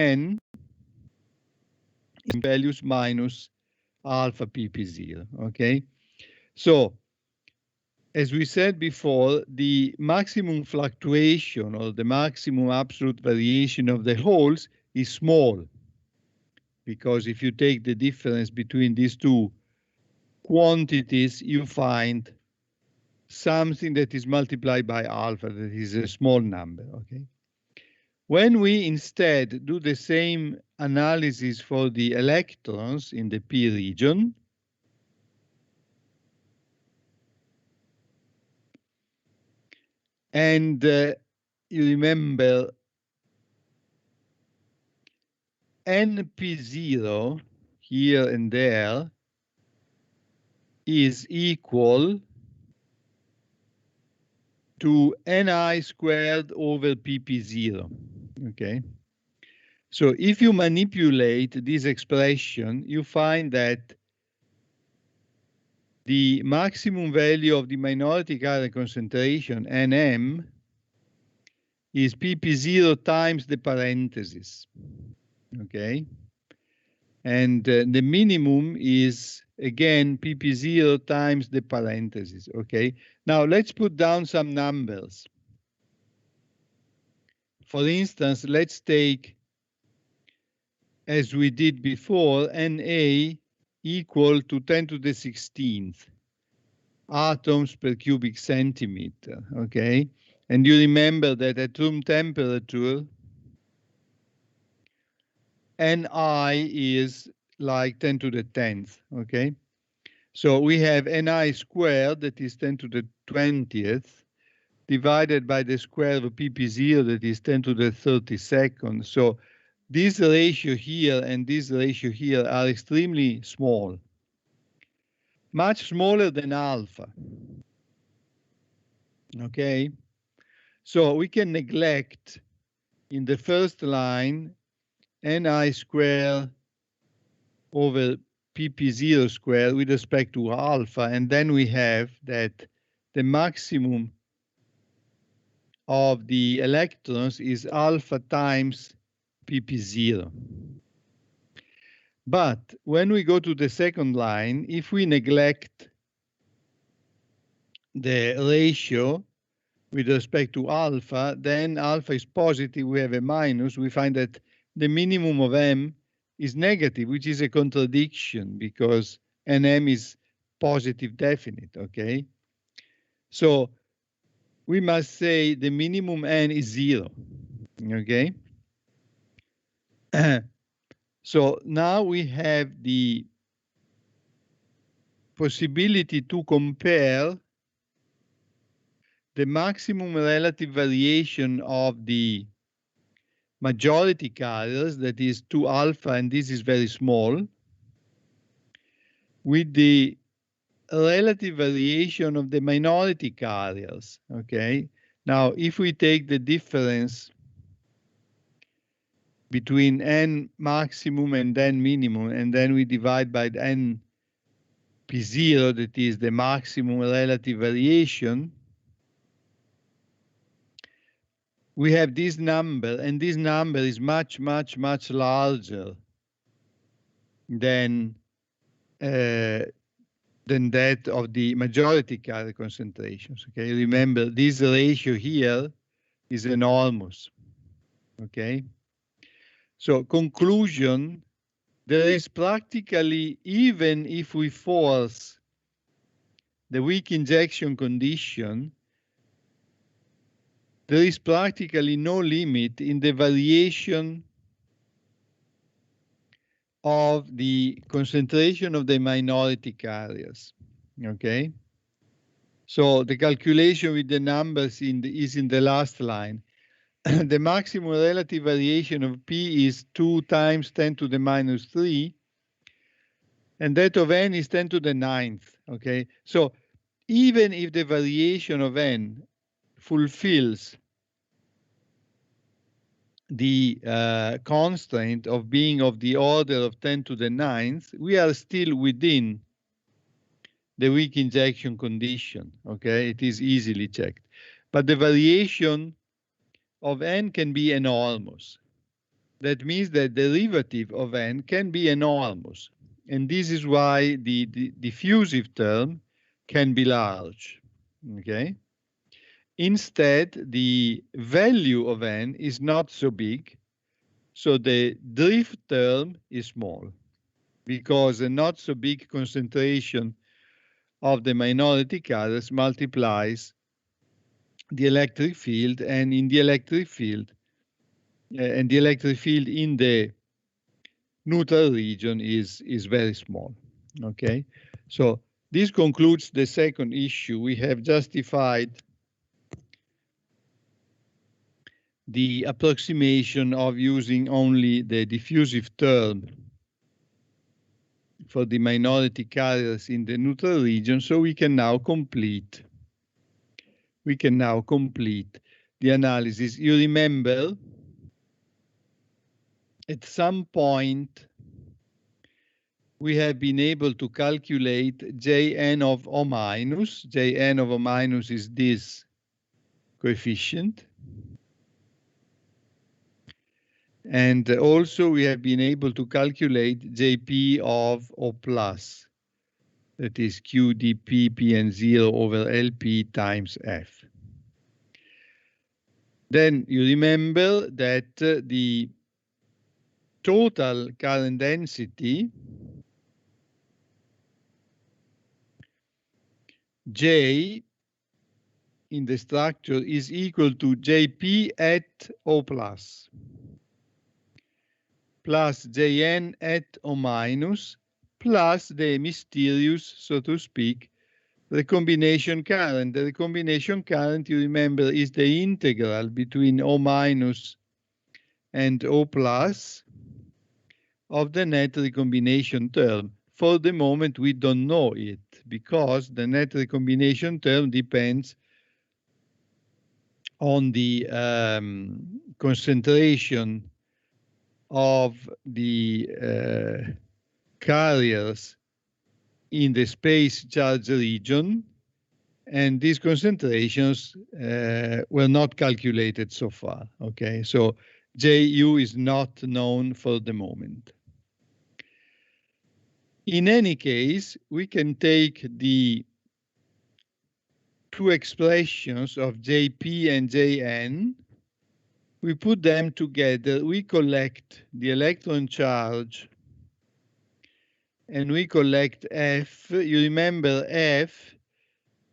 n in values minus alpha pp0, okay? So, as we said before, the maximum fluctuation or the maximum absolute variation of the holes is small, because if you take the difference between these two quantities, you find something that is multiplied by alpha, that is a small number, okay? When we instead do the same analysis for the electrons in the p region, and you remember np0 here and there is equal to ni squared over pp0, okay? So if you manipulate this expression, you find that the maximum value of the minority current concentration, Nm, is pp0 times the parenthesis, okay? And the minimum is, again, pp0 times the parenthesis, okay? Now, let's put down some numbers. For instance, let's take, as we did before, Na equal to 10 to the 16th atoms per cubic centimeter, okay? And you remember that at room temperature, Ni is like 10 to the 10th, okay? So we have Ni squared, that is 10 to the 20th, divided by the square of pp0, that is 10 to the 32nd. So this ratio here and this ratio here are extremely small, much smaller than alpha, okay? So we can neglect in the first line Ni squared over pp0 squared with respect to alpha, and then we have that the maximum of the electrons is alpha times pp0. But when we go to the second line, if we neglect the ratio with respect to alpha, then alpha is positive, we have a minus, we find that the minimum of m is negative, which is a contradiction because Nm is positive definite, okay? So we must say the minimum n is 0, okay? So now we have the possibility to compare the maximum relative variation of the majority carriers, that is 2 alpha, and this is very small, with the relative variation of the minority carriers, okay? Now, if we take the difference between n maximum and n minimum, and then we divide by n p0, that is the maximum relative variation, we have this number, and this number is much, much, much larger than that of the majority carrier concentrations, okay? Remember, this ratio here is enormous, okay? So conclusion, there is practically, even if we force the weak injection condition, there is practically no limit in the variation of the concentration of the minority carriers, okay? So the calculation with the numbers is in the last line. The maximum relative variation of P is 2 times 10 to the minus 3, and that of N is 10 to the 9th, okay? So even if the variation of N fulfills the constraint of being of the order of 10 to the 9th, we are still within the weak injection condition, okay? It is easily checked. But the variation of N can be enormous. That means that the derivative of n can be enormous. And this is why the diffusive term can be large. Okay? Instead, the value of n is not so big, so the drift term is small, because a not so big concentration of the minority carriers multiplies the electric field, and in the electric field, and the electric field in the neutral region is very small. Okay, so this concludes the second issue. We have justified the approximation of using only the diffusive term for the minority carriers in the neutral region, so we can now complete the analysis. You remember at some point we have been able to calculate Jn of O minus. Jn of O minus is this coefficient. And also we have been able to calculate Jp of O plus. That is QdP Pn0 over Lp times F. Then you remember that the total current density J in the structure is equal to Jp at O plus Jn at O minus plus the mysterious, so to speak, recombination current. The recombination current, you remember, is the integral between O minus and O plus of the net recombination term. For the moment, we don't know it because the net recombination term depends on the concentration of the carriers in the space charge region, and these concentrations were not calculated so far. Okay, so Ju is not known for the moment. In any case, we can take the two expressions of Jp and Jn, we put them together, we collect the electron charge, and we collect F. You remember F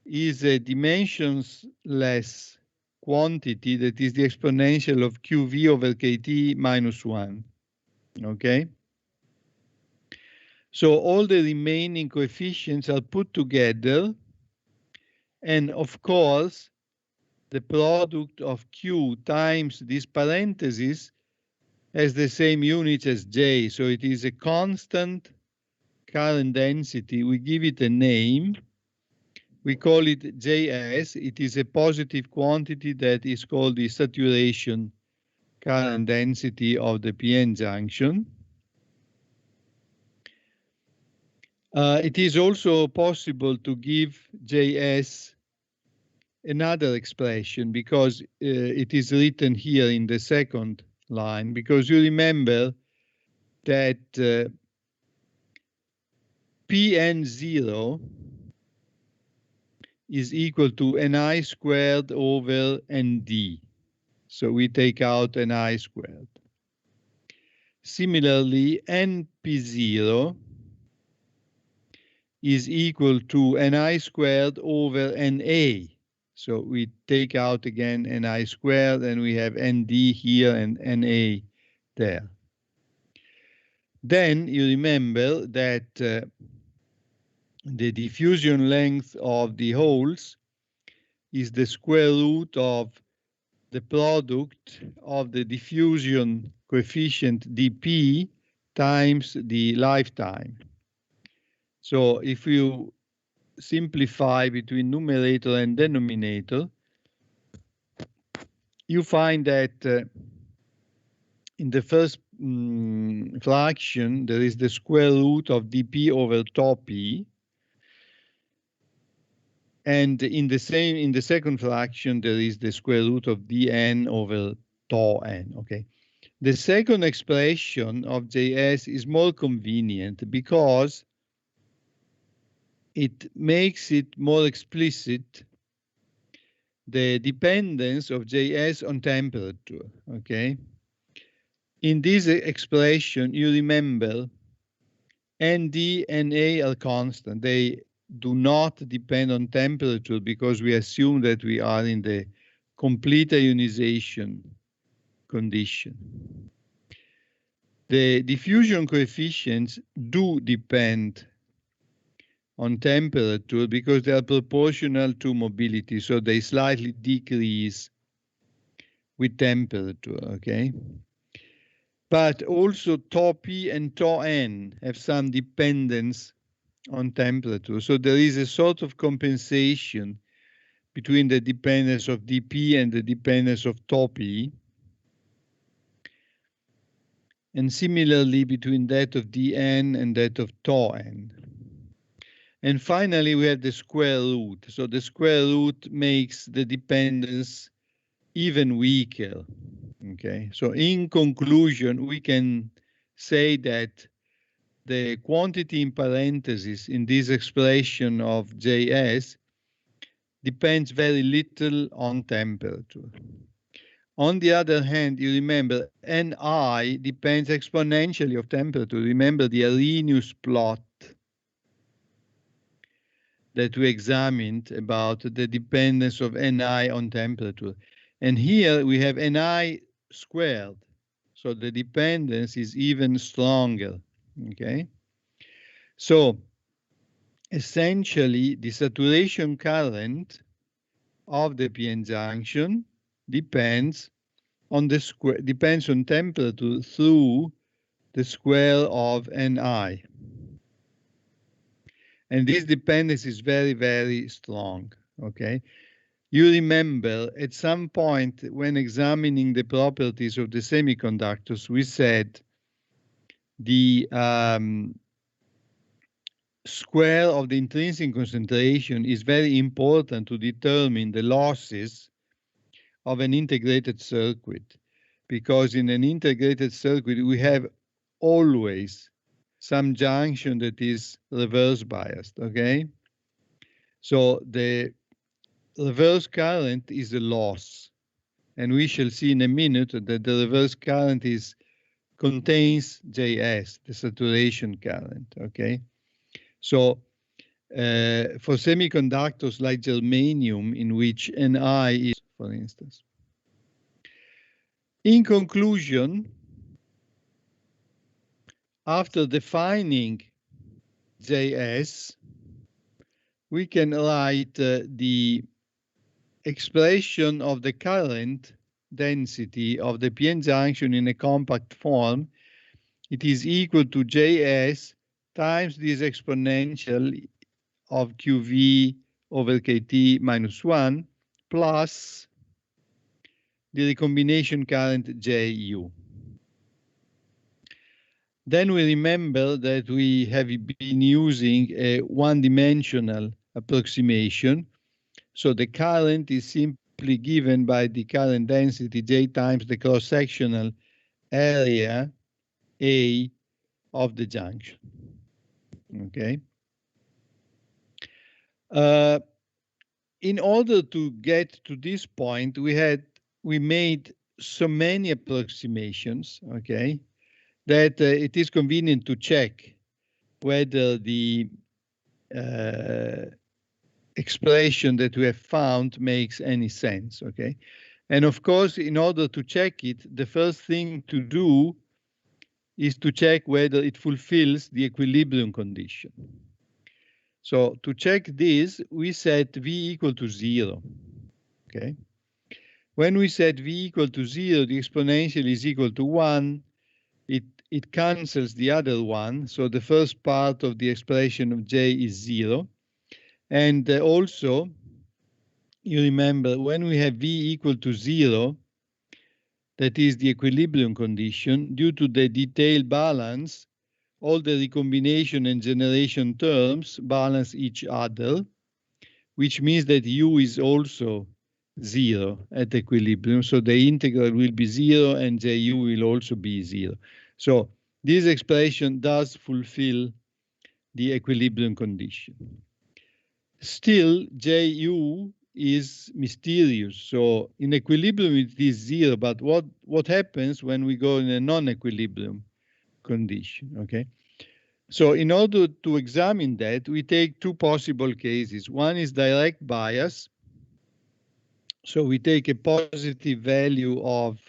is a dimensionless quantity that is the exponential of QV over KT minus 1. Okay? So all the remaining coefficients are put together, and of course, the product of Q times this parenthesis has the same units as J, so it is a constant current density. We give it a name. We call it Js. It is a positive quantity that is called the saturation current density of the PN junction. It is also possible to give Js another expression because it is written here in the second line, because you remember that Pn0 is equal to Ni squared over Nd. So we take out Ni squared. Similarly, Np0 is equal to Ni squared over Na. So we take out again Ni squared, and we have Nd here and Na there. Then you remember that the diffusion length of the holes is the square root of the product of the diffusion coefficient dP times the lifetime. So if you simplify between numerator and denominator, you find that in the first fraction, there is the square root of dP over tau p. And in the second fraction, there is the square root of dn over tau n, okay? The second expression of Js is more convenient because it makes it more explicit the dependence of Js on temperature, okay? In this expression, you remember Nd and A are constant. They do not depend on temperature because we assume that we are in the complete ionization condition. The diffusion coefficients do depend on temperature because they are proportional to mobility, so they slightly decrease with temperature, okay? But also tau P and tau N have some dependence on temperature. So there is a sort of compensation between the dependence of dP and the dependence of tau P. And similarly between that of dN and that of tau N. And finally, we have the square root. So the square root makes the dependence even weaker. Okay, so in conclusion, we can say that the quantity in parentheses in this expression of Js depends very little on temperature. On the other hand, you remember Ni depends exponentially of temperature. Remember the Arrhenius plot that we examined about the dependence of Ni on temperature. And here we have Ni squared. So the dependence is even stronger, okay? So essentially the saturation current of the p-n junction depends on temperature through the square of Ni. And this dependence is very, very strong, okay? You remember at some point when examining the properties of the semiconductors, we said the square of the intrinsic concentration is very important to determine the losses of an integrated circuit, because in an integrated circuit, we have always some junction that is reverse biased, okay? So the reverse current is a loss. And we shall see in a minute that the reverse current contains Js, the saturation current, okay? So for semiconductors like germanium, in which Ni is, for instance. In conclusion, after defining Js, we can write the expression of the current density of the p-n junction in a compact form. It is equal to Js times this exponential of Qv over Kt minus 1 plus the recombination current Ju. Then we remember that we have been using a one-dimensional approximation. So the current is simply given by the current density J times the cross-sectional area A of the junction. Okay. In order to get to this point, we made so many approximations, okay, that it is convenient to check whether the expression that we have found makes any sense, okay? And of course, in order to check it, the first thing to do is to check whether it fulfills the equilibrium condition. So to check this, we set V equal to 0, okay? When we set V equal to 0, the exponential is equal to 1. It cancels the other one, so the first part of the expression of J is 0. And also, you remember, when we have V equal to 0, that is the equilibrium condition, due to the detail balance, all the recombination and generation terms balance each other, which means that U is also 0 at equilibrium. So the integral will be 0 and Ju will also be 0. So this expression does fulfill the equilibrium condition. Still, Ju is mysterious. So in equilibrium it is 0, but what happens when we go in a non-equilibrium condition, okay? So in order to examine that, we take two possible cases. One is direct bias. So we take a positive value of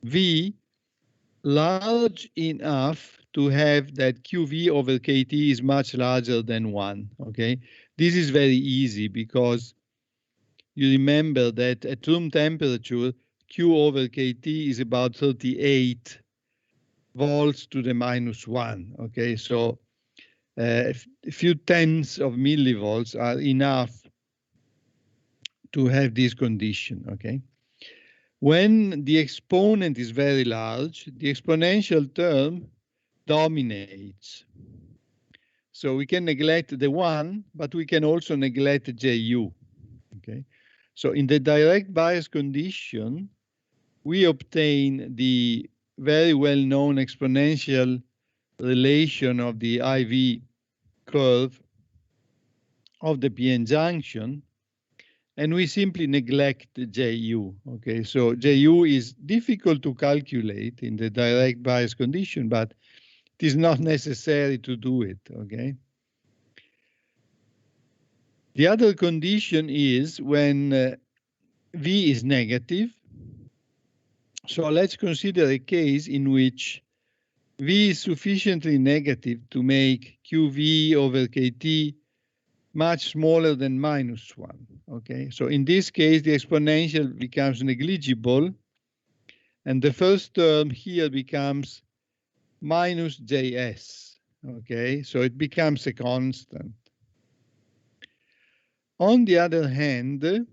V large enough to have that QV over KT is much larger than 1, okay? This is very easy because you remember that at room temperature, Q over KT is about 38 volts to the minus 1, okay? So a few tenths of millivolts are enough to have this condition, okay? When the exponent is very large, the exponential term dominates. So we can neglect the 1, but we can also neglect Ju, okay? So in the direct bias condition, we obtain the very well-known exponential relation of the IV curve of the PN junction, and we simply neglect Ju, okay? So Ju is difficult to calculate in the direct bias condition, but it is not necessary to do it, okay? The other condition is when V is negative. So let's consider a case in which V is sufficiently negative to make QV over KT much smaller than minus 1, okay? So in this case, the exponential becomes negligible, and the first term here becomes minus Js, okay? So it becomes a constant. On the other hand,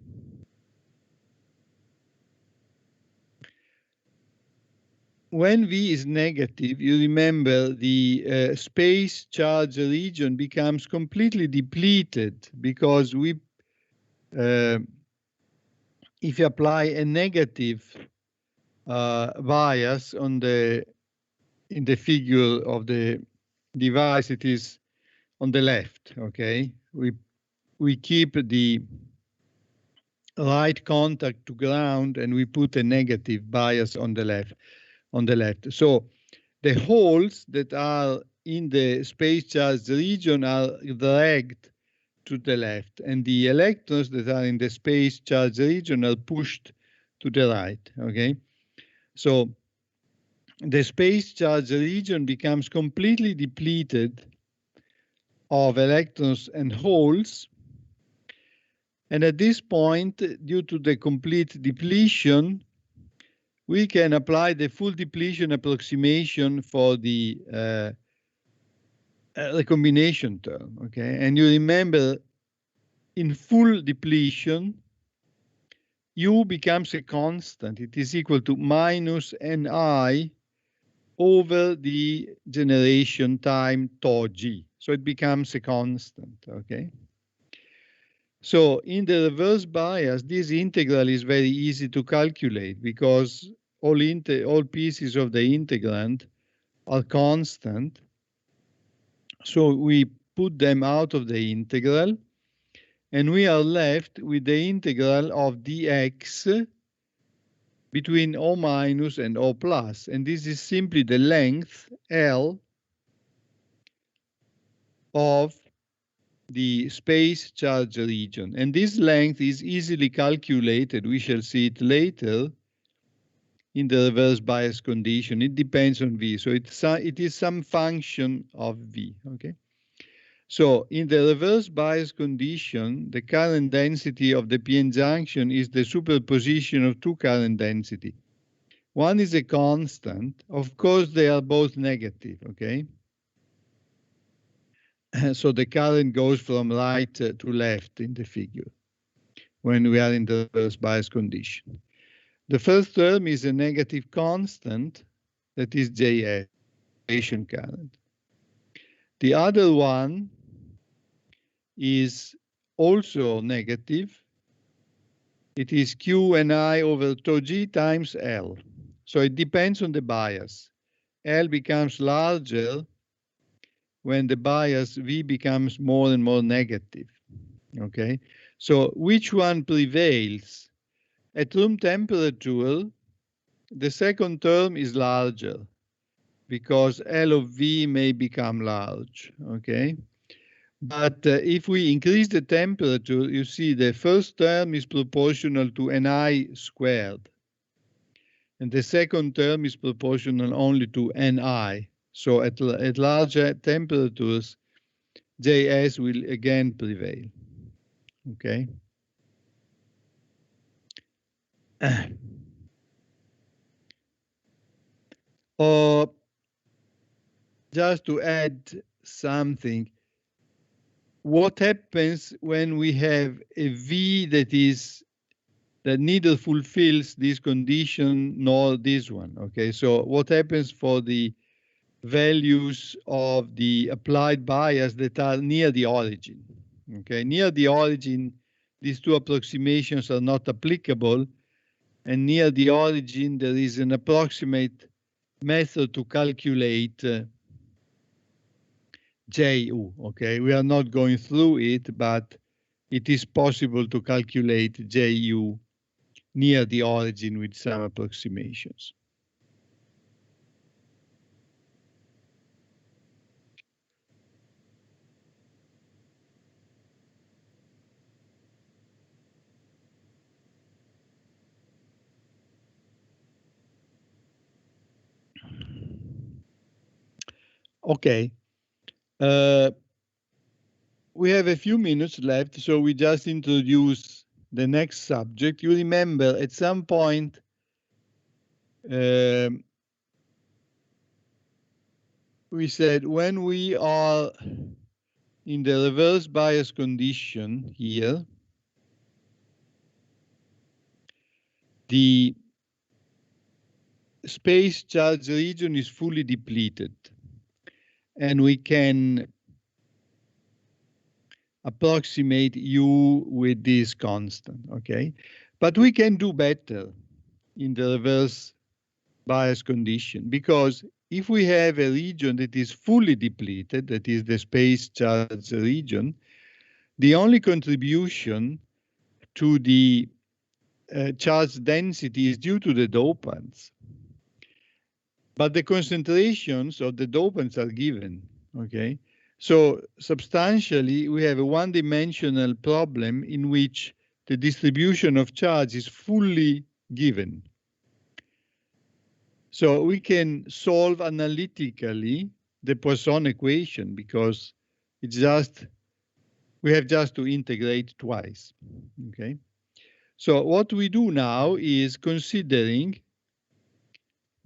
when V is negative, you remember the space charge region becomes completely depleted because if you apply a negative bias in the figure of the device, it is on the left, okay? We keep the right contact to ground and we put a negative bias on the left. So the holes that are in the space charge region are dragged to the left, and the electrons that are in the space charge region are pushed to the right, okay? So the space charge region becomes completely depleted of electrons and holes, and at this point, due to the complete depletion, we can apply the full depletion approximation for the recombination term, okay? And you remember, in full depletion, U becomes a constant. It is equal to minus Ni over the generation time tau G. So it becomes a constant, okay? So in the reverse bias, this integral is very easy to calculate because all pieces of the integrand are constant. So we put them out of the integral, and we are left with the integral of dx between O minus and O plus. And this is simply the length L of the space charge region. And this length is easily calculated. We shall see it later in the reverse bias condition. It depends on V. So it is some function of V, okay? So in the reverse bias condition, the current density of the PN junction is the superposition of two current density. One is a constant. Of course, they are both negative, okay? So the current goes from right to left in the figure when we are in the reverse bias condition. The first term is a negative constant, that is Js, current. The other one is also negative, it is Q and I over tau G times L. So it depends on the bias. L becomes larger when the bias V becomes more and more negative. Okay, so which one prevails? At room temperature, the second term is larger because L of V may become large. Okay, but if we increase the temperature, you see the first term is proportional to Ni squared. And the second term is proportional only to Ni. So at larger temperatures, Js will again prevail. Okay. Or just to add something, what happens when we have a V that neither fulfills this condition nor this one? Okay, so what happens for the values of the applied bias that are near the origin? Okay, near the origin, these two approximations are not applicable, and near the origin there is an approximate method to calculate Ju. Okay, we are not going through it, but it is possible to calculate Ju near the origin with some approximations. Okay. We have a few minutes left, so we just introduce the next subject. You remember at some point we said when we are in the reverse bias condition here, the space charge region is fully depleted, and we can approximate U with this constant, okay? But we can do better in the reverse bias condition, because if we have a region that is fully depleted, that is the space charge region, the only contribution to the charge density is due to the dopants. But the concentrations of the dopants are given, okay? So substantially, we have a one-dimensional problem in which the distribution of charge is fully given. So we can solve analytically the Poisson equation because it's just, we have just to integrate twice, okay? So what we do now is considering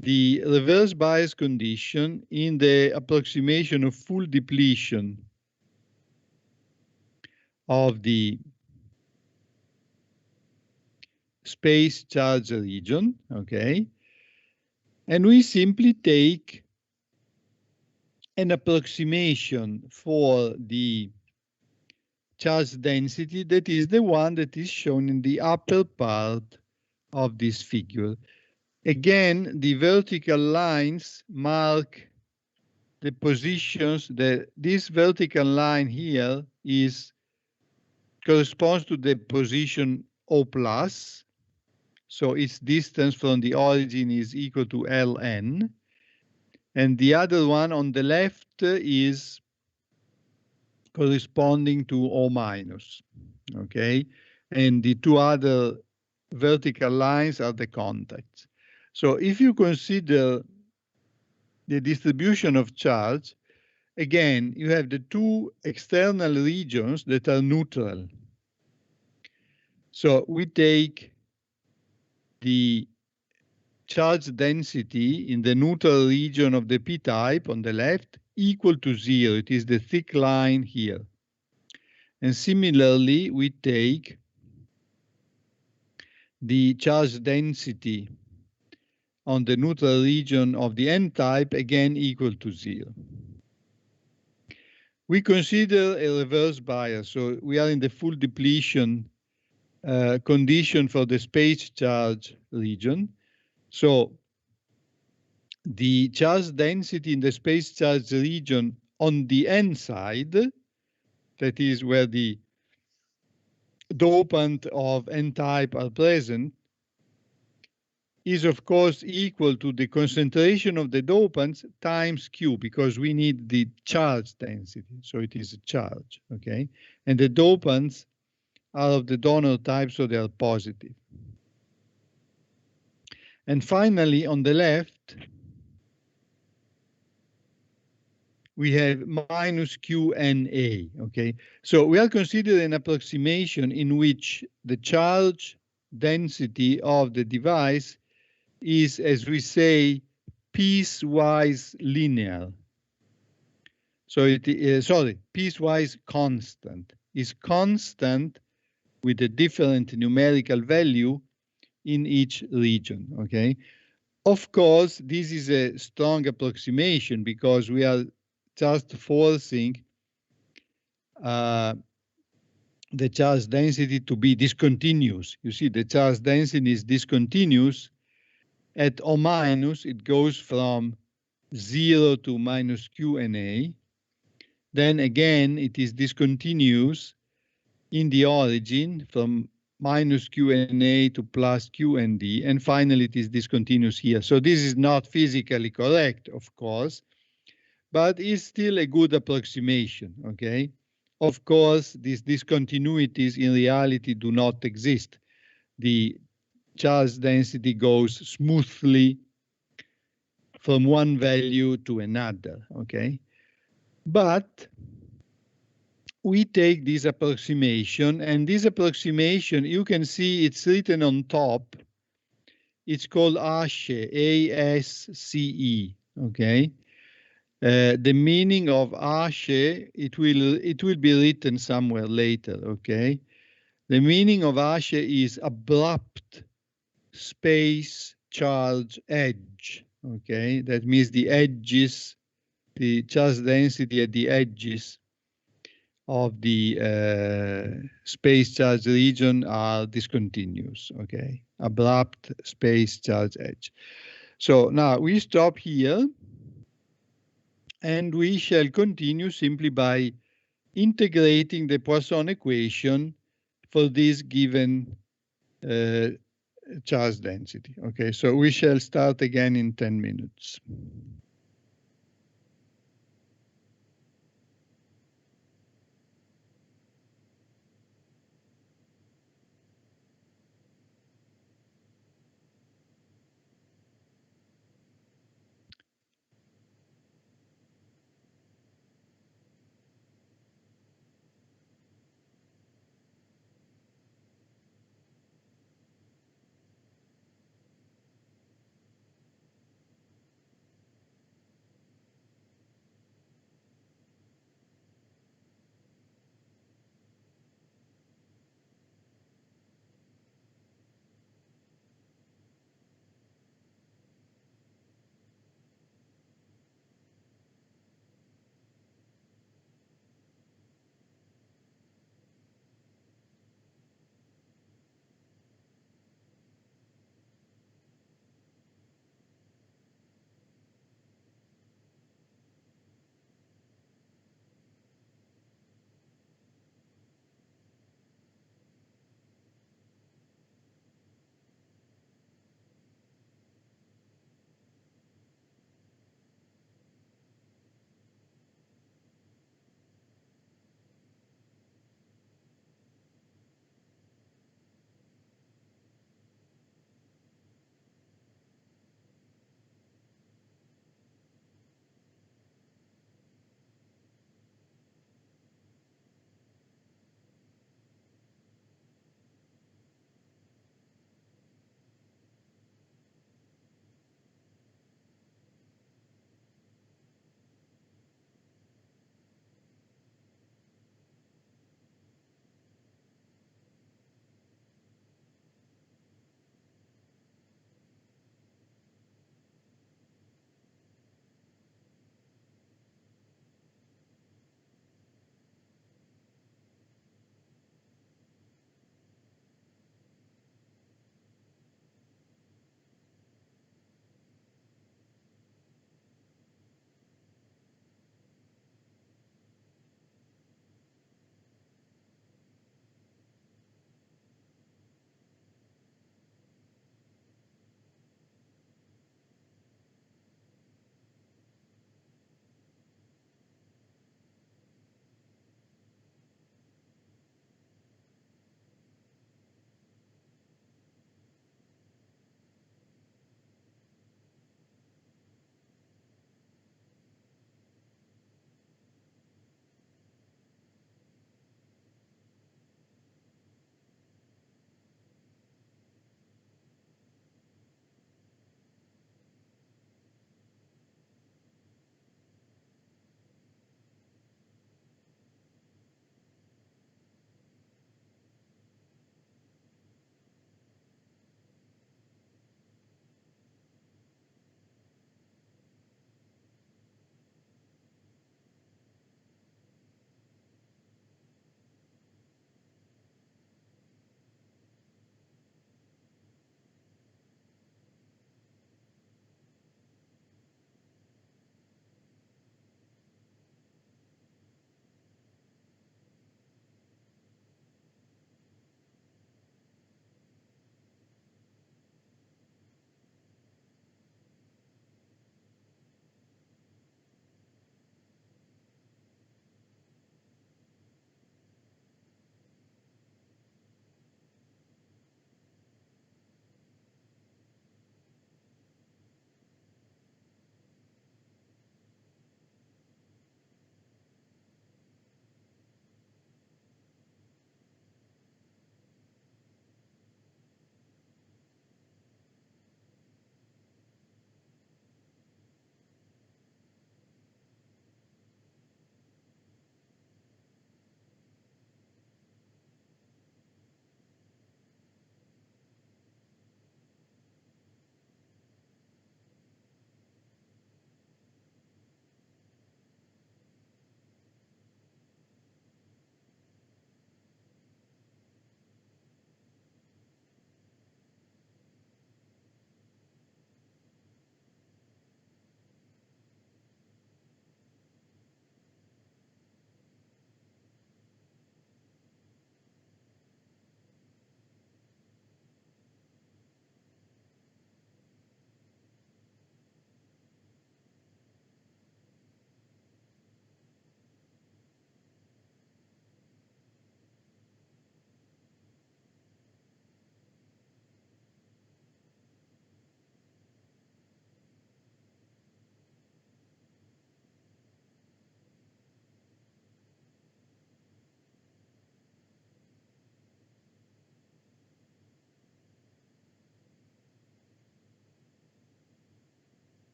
the reverse bias condition in the approximation of full depletion of the space charge region, okay? And we simply take an approximation for the charge density that is the one that is shown in the upper part of this figure. Again, the vertical lines mark the positions that this vertical line here corresponds to the position O plus. So its distance from the origin is equal to Ln. And the other one on the left is corresponding to O minus, okay? And the two other vertical lines are the contacts. So if you consider the distribution of charge, again, you have the two external regions that are neutral. So we take the charge density in the neutral region of the p-type on the left equal to 0. It is the thick line here. And similarly, we take the charge density on the neutral region of the n-type, again equal to 0. We consider a reverse bias, so we are in the full depletion condition for the space charge region. So the charge density in the space charge region on the n side, that is where the dopant of n-type are present, is of course equal to the concentration of the dopants times Q, because we need the charge density. So it is a charge, okay? And the dopants are of the donor type, so they are positive. And finally, on the left, we have minus QNA, okay? So we are considering an approximation in which the charge density of the device is, as we say, piecewise linear. So it is, piecewise constant. Is constant with a different numerical value in each region, okay? Of course, this is a strong approximation because we are just forcing the charge density to be discontinuous. You see, the charge density is discontinuous. At O minus, it goes from 0 to minus QNA. Then again, it is discontinuous in the origin from minus QNA to plus QND, and finally it is discontinuous here. So this is not physically correct, of course, but is still a good approximation, okay? Of course, these discontinuities in reality do not exist. The charge density goes smoothly from one value to another, okay? But we take this approximation, and this approximation, you can see it's written on top. It's called ASCE, A-S-C-E, okay? The meaning of ASCE, it will be written somewhere later, okay? The meaning of ASCE is abrupt space charge edge, okay? That means the edges, the charge density at the edges of the space charge region are discontinuous, okay? Abrupt space charge edge. So now we stop here and we shall continue simply by integrating the Poisson equation for this given charge density. Okay, so we shall start again in 10 minutes.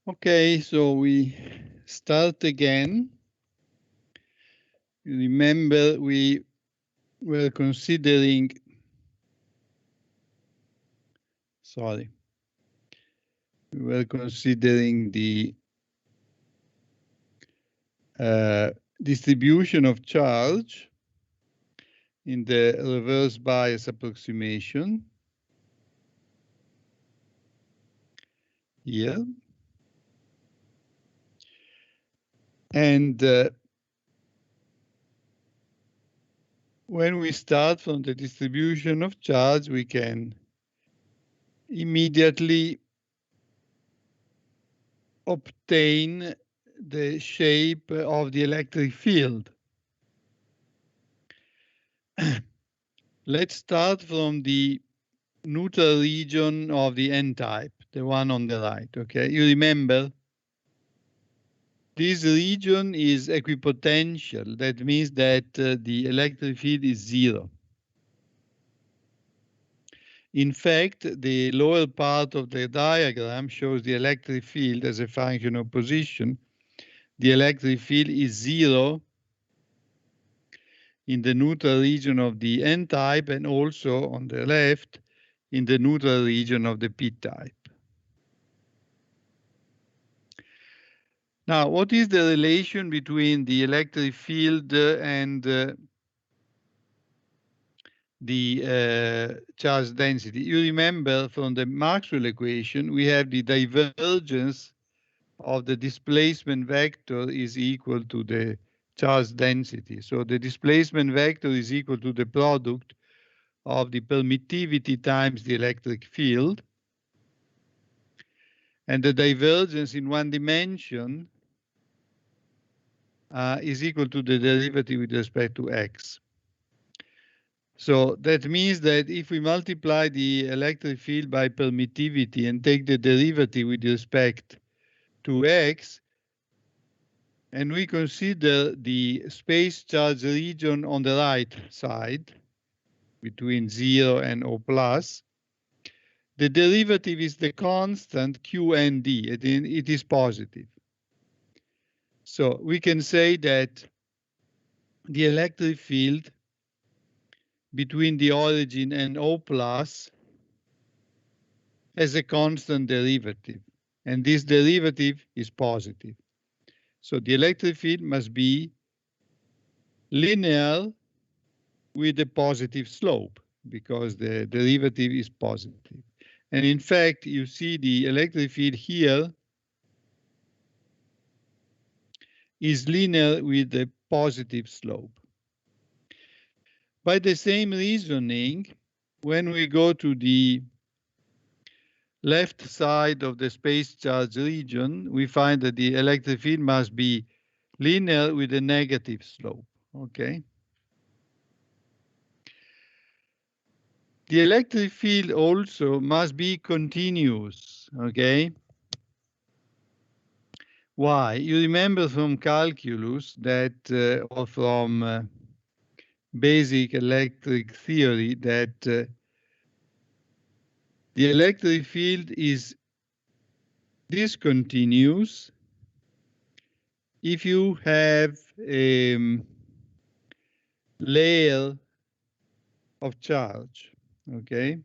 Okay, so we start again. Remember, we were considering, we were considering the distribution of charge in the reverse bias approximation here. And when we start from the distribution of charge, we can immediately obtain the shape of the electric field. Let's start from the neutral region of the n-type, the one on the right, okay? You remember, this region is equipotential. That means that the electric field is zero. In fact, the lower part of the diagram shows the electric field as a function of position. The electric field is zero in the neutral region of the n-type and also on the left in the neutral region of the p-type. Now, what is the relation between the electric field and the charge density? You remember from the Maxwell equation, we have the divergence of the displacement vector is equal to the charge density. So the displacement vector is equal to the product of the permittivity times the electric field. And the divergence in one dimension is equal to the derivative with respect to x. So that means that if we multiply the electric field by permittivity and take the derivative with respect to x, and we consider the space charge region on the right side between 0 and O plus, the derivative is the constant Q and D. It is positive. So we can say that the electric field between the origin and O plus has a constant derivative, and this derivative is positive. So the electric field must be linear with a positive slope because the derivative is positive. And in fact, you see the electric field here is linear with a positive slope. By the same reasoning, when we go to the left side of the space charge region, we find that the electric field must be linear with a negative slope, okay? The electric field also must be continuous, okay? Why? You remember from calculus that, or from basic electric theory, that the electric field is discontinuous if you have a layer of charge, okay?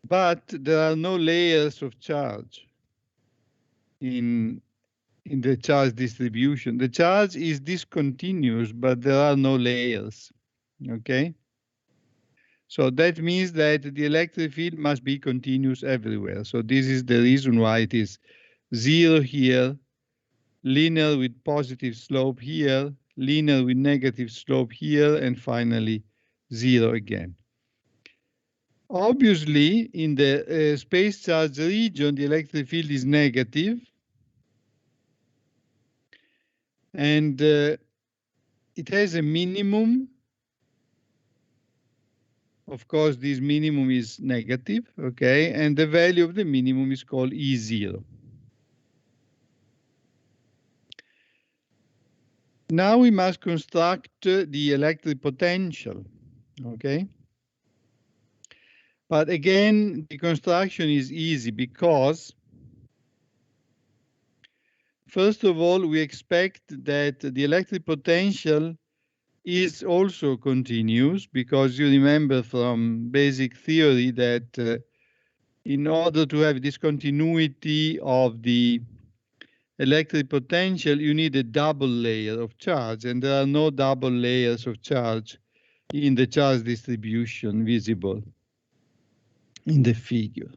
But there are no layers of charge in the charge distribution. The charge is discontinuous, but there are no layers, okay? So that means that the electric field must be continuous everywhere. So this is the reason why it is 0 here, linear with positive slope here, linear with negative slope here, and finally 0 again. Obviously, in the space charge region, the electric field is negative. And it has a minimum. Of course, this minimum is negative, okay? And the value of the minimum is called E0. Now we must construct the electric potential, okay? But again, the construction is easy because first of all, we expect that the electric potential is also continuous, because you remember from basic theory that in order to have this continuity of the electric potential, you need a double layer of charge, and there are no double layers of charge in the charge distribution visible in the figure.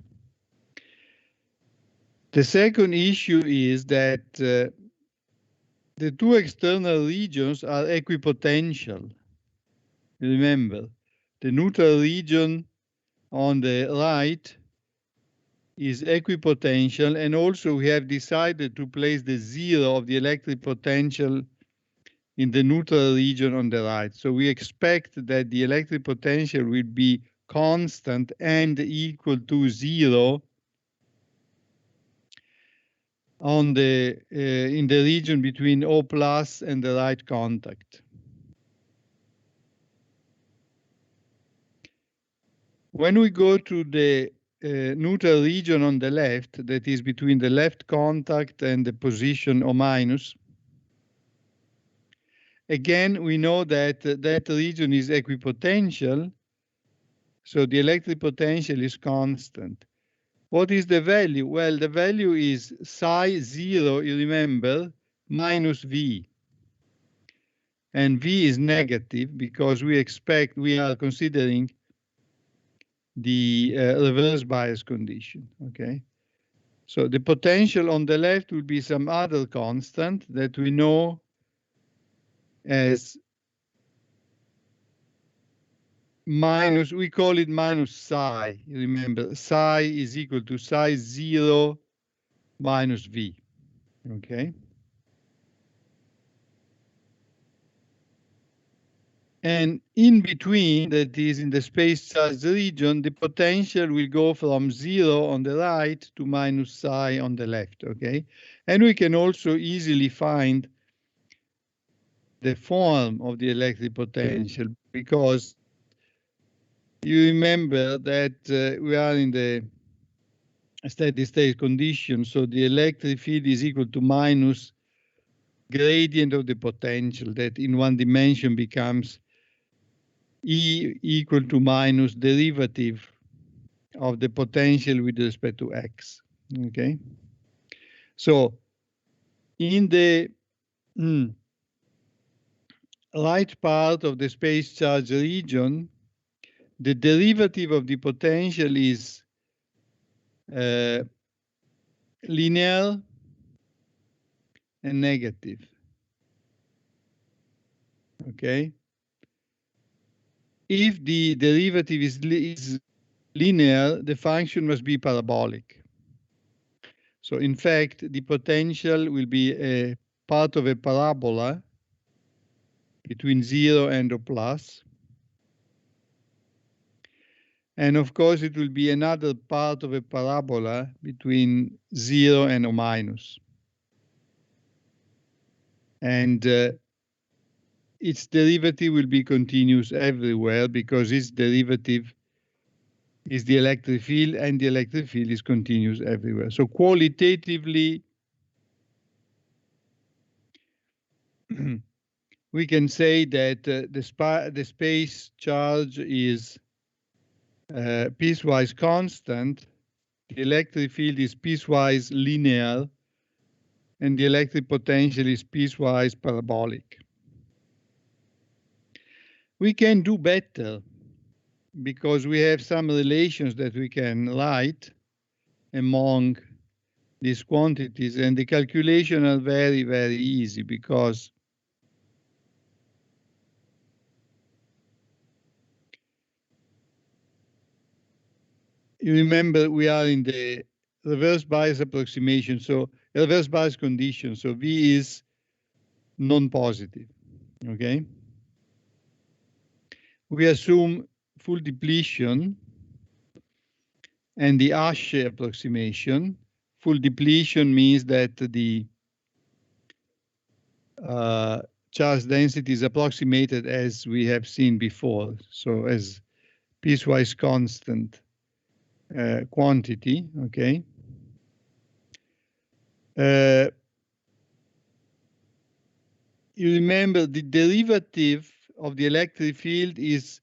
The second issue is that the two external regions are equipotential. Remember, the neutral region on the right is equipotential, and also we have decided to place the zero of the electric potential in the neutral region on the right. So we expect that the electric potential will be constant and equal to zero on the in the region between O plus and the right contact. When we go to the neutral region on the left, that is between the left contact and the position O minus, again, we know that that region is equipotential, so the electric potential is constant. What is the value? Well, the value is psi 0, you remember, minus V. And V is negative because we are considering the reverse bias condition, okay? So the potential on the left will be some other constant that we know as minus, we call it minus psi. Remember, psi is equal to psi 0 minus V, okay? And in between, that is in the space charge region, the potential will go from 0 on the right to minus psi on the left, okay? And we can also easily find the form of the electric potential, because you remember that we are in the steady state condition, so the electric field is equal to minus gradient of the potential, that in one dimension becomes E equal to minus derivative of the potential with respect to x, okay? So in the right part of the space charge region, the derivative of the potential is linear and negative, okay? If the derivative is linear, the function must be parabolic. So in fact, the potential will be a part of a parabola between 0 and O plus. And of course, it will be another part of a parabola between 0 and O minus. And its derivative will be continuous everywhere, because its derivative is the electric field, and the electric field is continuous everywhere. So qualitatively, we can say that the space charge is piecewise constant, the electric field is piecewise linear, and the electric potential is piecewise parabolic. We can do better, because we have some relations that we can write among these quantities, and the calculation are very, very easy, because you remember we are in the reverse bias approximation, so reverse bias condition, so V is non-positive, okay? We assume full depletion and the Ashe approximation. Full depletion means that the charge density is approximated as we have seen before, so as piecewise constant quantity, okay? you remember the derivative of the electric field is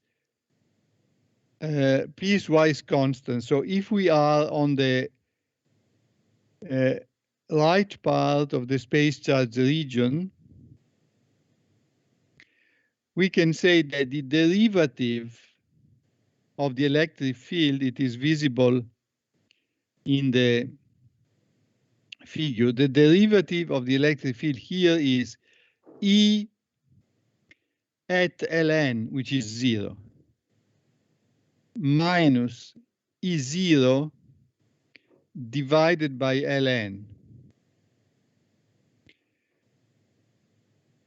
piecewise constant. So if we are on the right part of the space charge region, we can say that the derivative of the electric field, it is visible in the figure. The derivative of the electric field here is E at Ln, which is 0, minus E0 divided by Ln.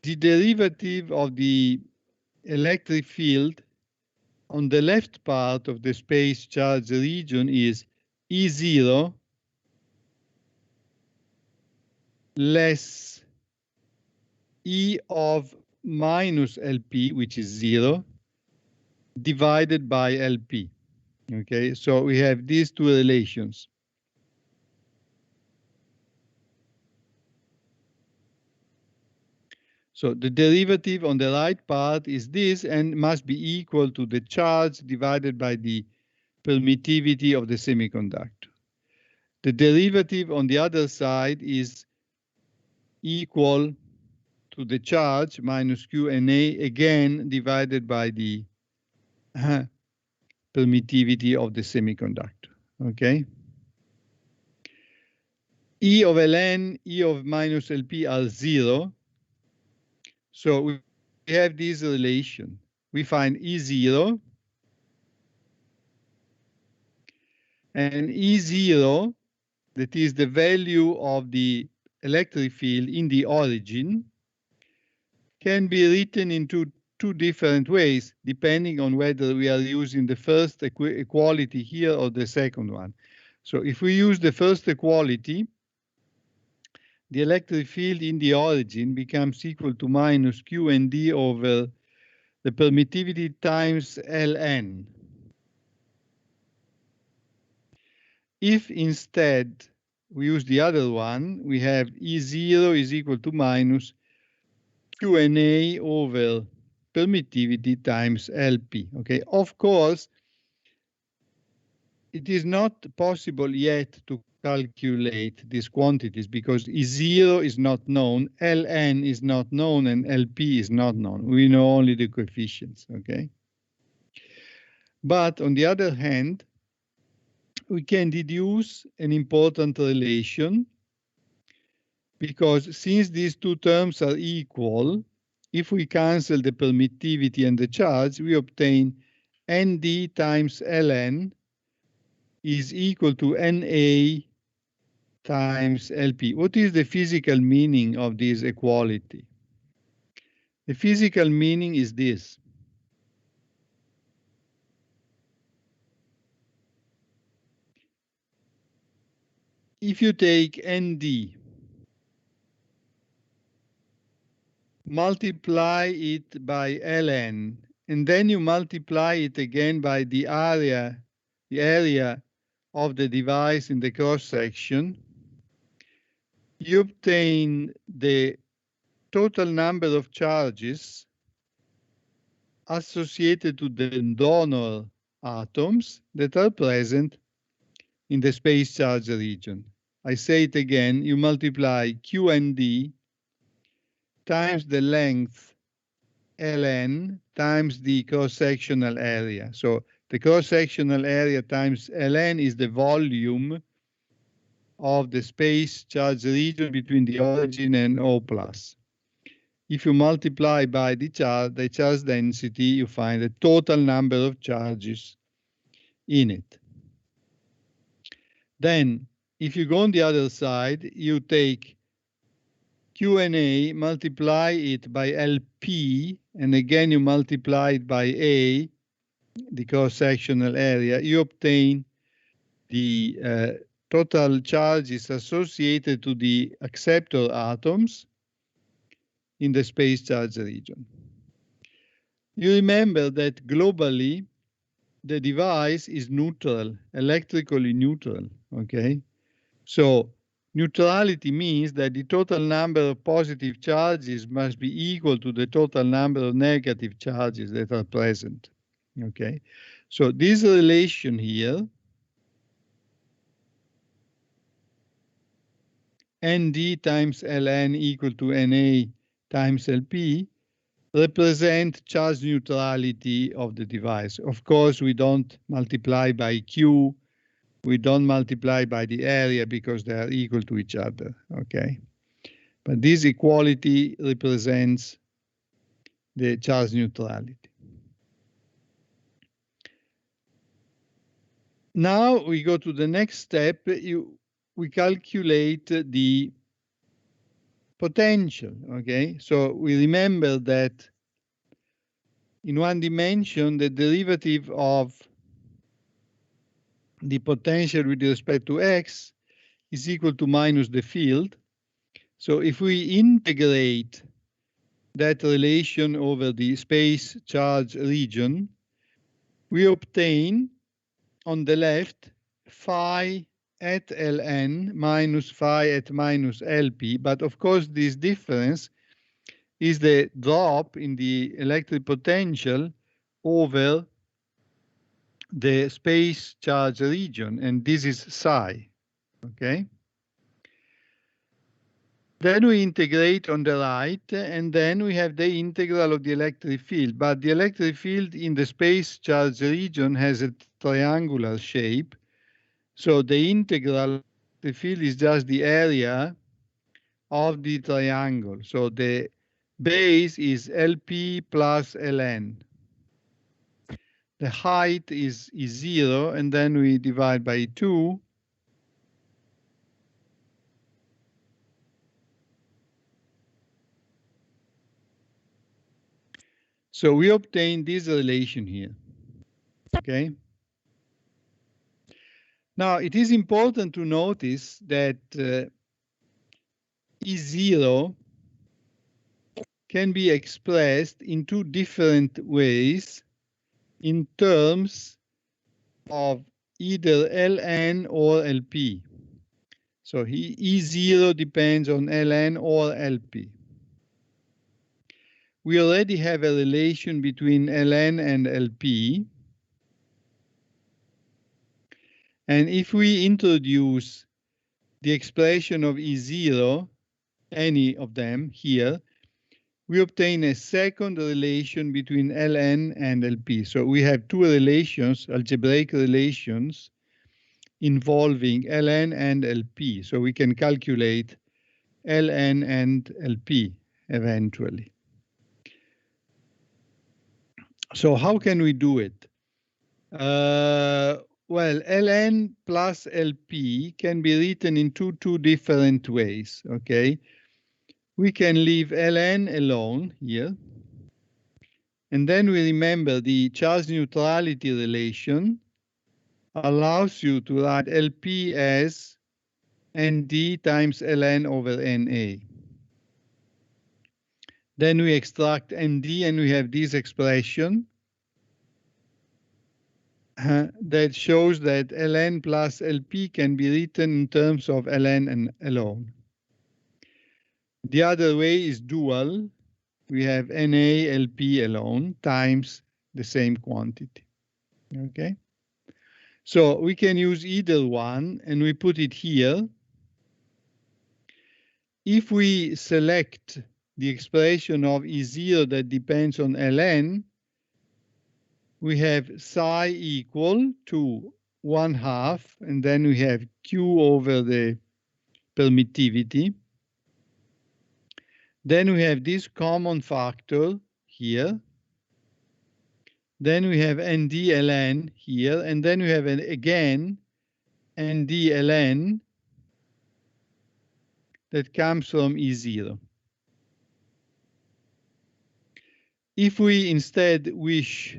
The derivative of the electric field on the left part of the space charge region is E0 less E of minus Lp, which is 0, divided by Lp. Okay, so we have these two relations. So the derivative on the right part is this and must be equal to the charge divided by the permittivity of the semiconductor. The derivative on the other side is equal to the charge minus Q and A, again divided by the permittivity of the semiconductor. Okay. E of Ln, E of minus Lp are 0. So we have this relation. We find E0 and E0, that is the value of the electric field in the origin, can be written in two different ways, depending on whether we are using the first equality here or the second one. So if we use the first equality, the electric field in the origin becomes equal to minus Q and D over the permittivity times Ln. If instead we use the other one, we have E0 is equal to minus Q and A over permittivity times Lp. Okay, of course, it is not possible yet to calculate these quantities because E0 is not known, Ln is not known, and Lp is not known. We know only the coefficients, okay? But on the other hand, we can deduce an important relation because since these two terms are equal, if we cancel the permittivity and the charge, we obtain Nd times Ln is equal to Na times Lp. What is the physical meaning of this equality? The physical meaning is this. If you take Nd, multiply it by Ln, and then you multiply it again by the area of the device in the cross section, you obtain the total number of charges associated to the donor atoms that are present in the space charge region. I say it again, you multiply Q and D times the length Ln times the cross-sectional area. So the cross-sectional area times Ln is the volume of the space charge region between the origin and O+. If you multiply by the charge density, you find the total number of charges in it. Then, if you go on the other side, you take Q and A, multiply it by Lp, and again you multiply it by A, the cross-sectional area, you obtain the total charges associated to the acceptor atoms in the space charge region. You remember that globally, the device is neutral, electrically neutral, okay? So Neutrality means that the total number of positive charges must be equal to the total number of negative charges that are present. Okay, so this relation here, Nd times Ln equal to Na times Lp, represent charge neutrality of the device. Of course, we don't multiply by Q, we don't multiply by the area because they are equal to each other, okay? But this equality represents the charge neutrality. Now we go to the next step. We calculate the potential, okay? So we remember that in one dimension, the derivative of the potential with respect to x is equal to minus the field. So if we integrate that relation over the space charge region, we obtain on the left phi at Ln minus phi at minus Lp, but of course this difference is the drop in the electric potential over the space charge region, and this is psi, okay? Then we integrate on the right, and then we have the integral of the electric field, but the electric field in the space charge region has a triangular shape, so the integral of the field is just the area of the triangle. So the base is Lp plus Ln. The height is 0, and then we divide by 2. So we obtain this relation here, okay? Now, it is important to notice that E0 can be expressed in two different ways in terms of either Ln or Lp. So E0 depends on Ln or Lp. We already have a relation between Ln and Lp. And if we introduce the expression of E0, any of them here, we obtain a second relation between Ln and Lp. So we have two relations, algebraic relations, involving Ln and Lp. So we can calculate Ln and Lp eventually. So how can we do it? Well, Ln plus Lp can be written in two different ways, okay? We can leave Ln alone here. And then we remember the charge neutrality relation allows you to write Lp as Nd times Ln over Na. Then we extract Nd and we have this expression that shows that Ln plus Lp can be written in terms of Ln and alone. The other way is dual. We have Na Lp alone times the same quantity, okay? So we can use either one, and we put it here. If we select the expression of E0 that depends on Ln, we have psi equal to 1/2, and then we have Q over the permittivity. Then we have this common factor here. Then we have Nd Ln here, and then we have again Nd Ln that comes from E0. If we instead wish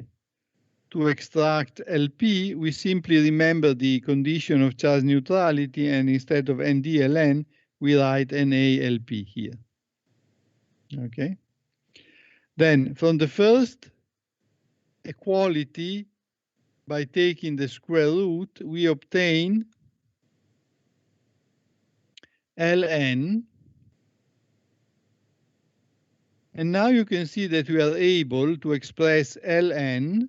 to extract Lp, we simply remember the condition of charge neutrality, and instead of Nd Ln, we write Na Lp here. Okay. Then from the first equality, by taking the square root, we obtain Ln. And now you can see that we are able to express Ln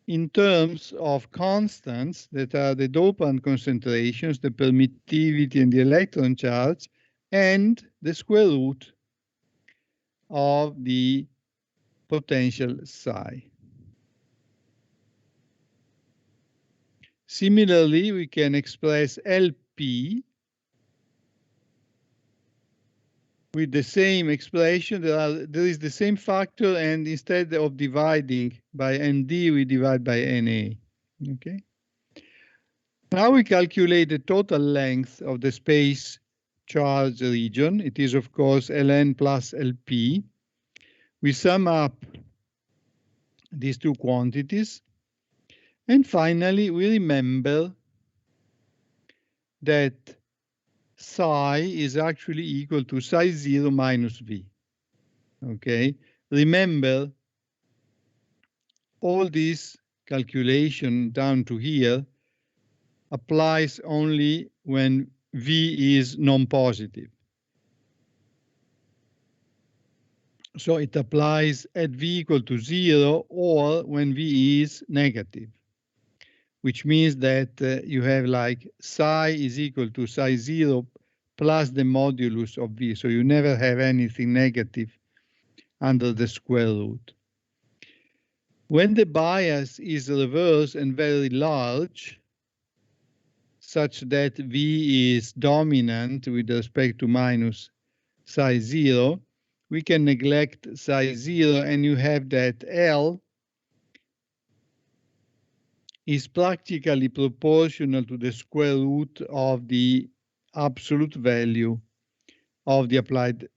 in terms of constants that are the dopant concentrations, the permittivity and the electron charge, and the square root of the potential psi. Similarly, we can express Lp with the same expression. There is the same factor, and instead of dividing by Nd, we divide by Na. Okay. Now we calculate the total length of the space charge region. It is, of course, Ln plus Lp. We sum up these two quantities. And finally, we remember that psi is actually equal to psi 0 minus V. Okay, remember all this calculation down to here applies only when V is non-positive. So it applies at V equal to 0 or when V is negative, which means that you have like psi is equal to psi 0 plus the modulus of V. So you never have anything negative under the square root. When the bias is reverse and very large, such that V is dominant with respect to minus psi 0, we can neglect psi 0 and you have that L is practically proportional to the square root of the absolute value of the applied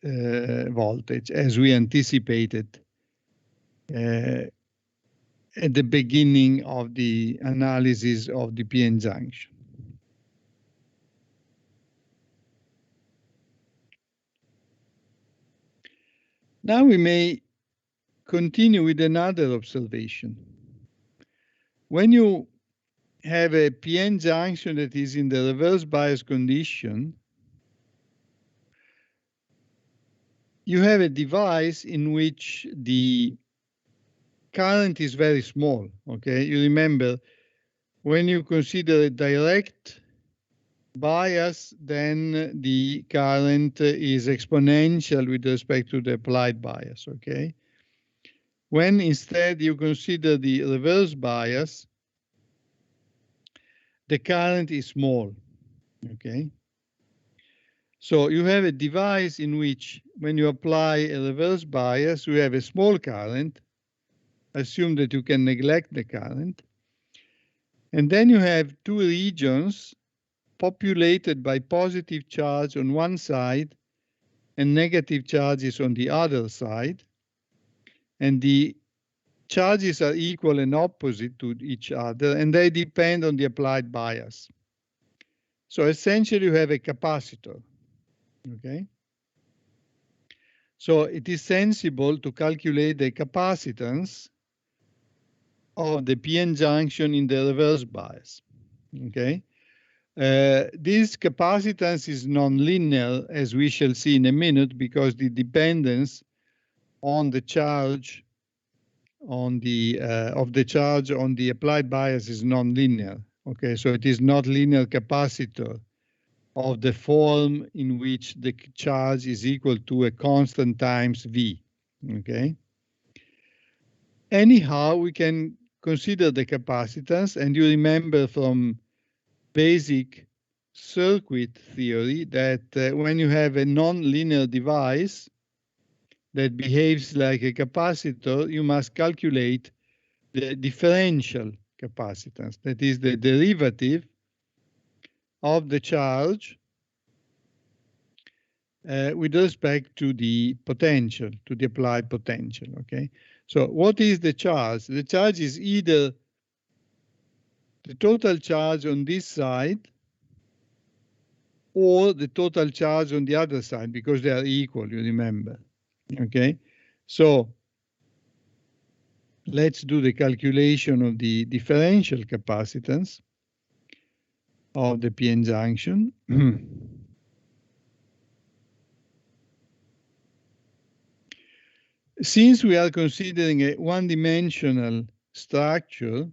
voltage, as we anticipated at the beginning of the analysis of the p-n junction. Now we may continue with another observation. When you have a p-n junction that is in the reverse bias condition, you have a device in which the current is very small, okay? You remember, when you consider a direct bias, then the current is exponential with respect to the applied bias, okay? When instead you consider the reverse bias, the current is small, okay? So you have a device in which when you apply a reverse bias, you have a small current. Assume that you can neglect the current. And then you have two regions populated by positive charge on one side and negative charges on the other side. And the charges are equal and opposite to each other, and they depend on the applied bias. So essentially you have a capacitor, okay? So it is sensible to calculate the capacitance of the p-n junction in the reverse bias, okay? This capacitance is nonlinear, as we shall see in a minute, because the dependence on the charge on the of the charge on the applied bias is nonlinear. Okay, so it is not linear capacitor of the form in which the charge is equal to a constant times V. Okay. Anyhow, we can consider the capacitance, and you remember from basic circuit theory that when you have a non-linear device that behaves like a capacitor, you must calculate the differential capacitance, that is the derivative of the charge with respect to the potential, to the applied potential, okay? So what is the charge? The charge is either the total charge on this side or the total charge on the other side, because they are equal, you remember, okay? So let's do the calculation of the differential capacitance. of the p-n junction. Since we are considering a one-dimensional structure,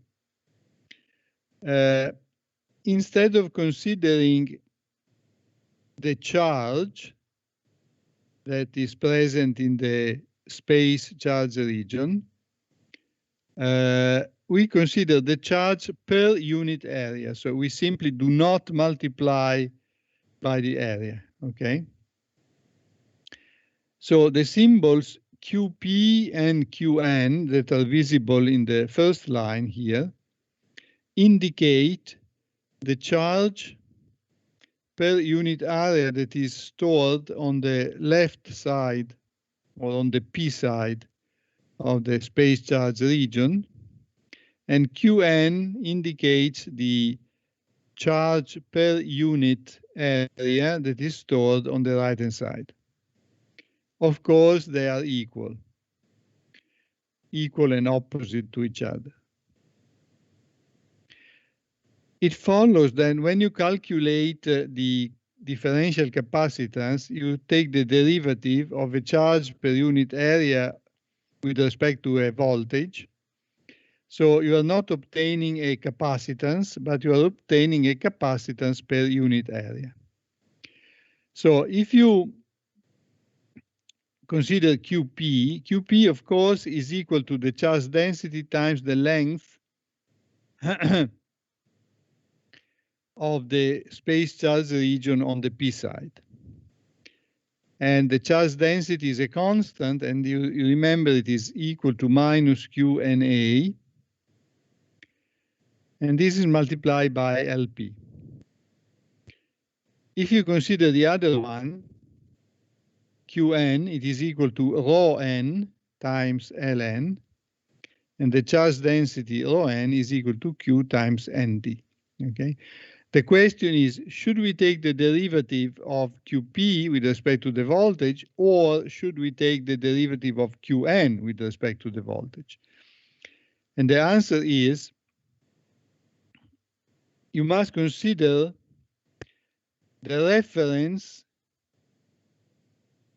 instead of considering the charge that is present in the space charge region, we consider the charge per unit area. So we simply do not multiply by the area, okay? So the symbols QP and QN that are visible in the first line here indicate the charge per unit area that is stored on the left side or on the P side of the space charge region, and Qn indicates the charge per unit area that is stored on the right-hand side. Of course, they are equal and opposite to each other. It follows then when you calculate the differential capacitance, you take the derivative of a charge per unit area with respect to a voltage. So you are not obtaining a capacitance, but you are obtaining a capacitance per unit area. So if you consider QP of course is equal to the charge density times the length of the space charge region on the P side. And the charge density is a constant, and you remember it is equal to minus QNA. And this is multiplied by LP. If you consider the other one, Qn, it is equal to rho n times Ln, and the charge density rho n is equal to Q times Nd. Okay. The question is, should we take the derivative of Qp with respect to the voltage, or should we take the derivative of Qn with respect to the voltage? And the answer is, you must consider the reference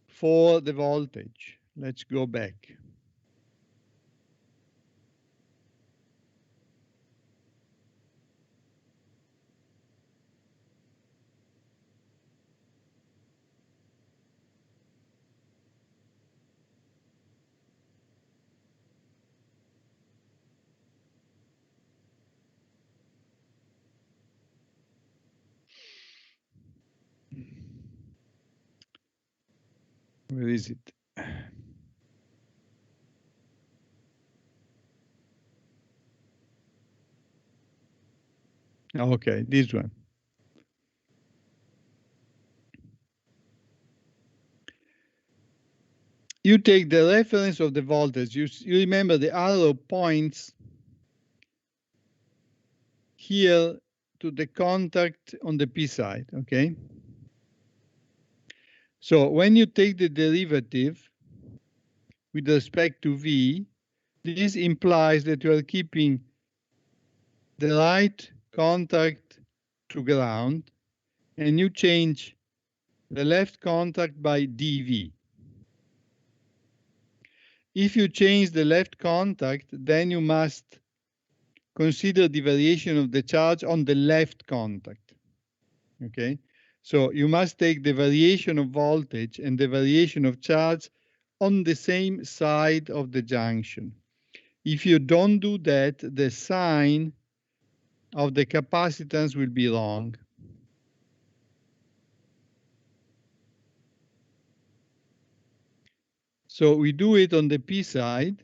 for the voltage. Let's go back. Where is it? Okay, this one. You take the reference of the voltage. You remember the arrow points here to the contact on the P side, okay? So when you take the derivative with respect to V, this implies that you are keeping the right contact to ground, and you change the left contact by dV. If you change the left contact, then you must consider the variation of the charge on the left contact, okay? So you must take the variation of voltage and the variation of charge on the same side of the junction. If you don't do that, the sign of the capacitance will be wrong. So we do it on the P side.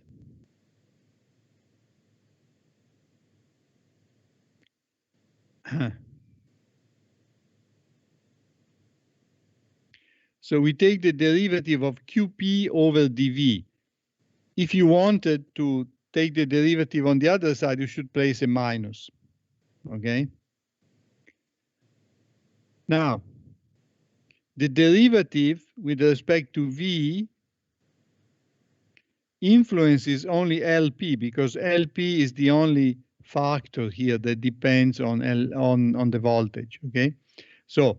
So we take the derivative of QP over dV. If you wanted to take the derivative on the other side, you should place a minus, okay? Now, the derivative with respect to V influences only LP, because LP is the only factor here that depends on the voltage, okay? So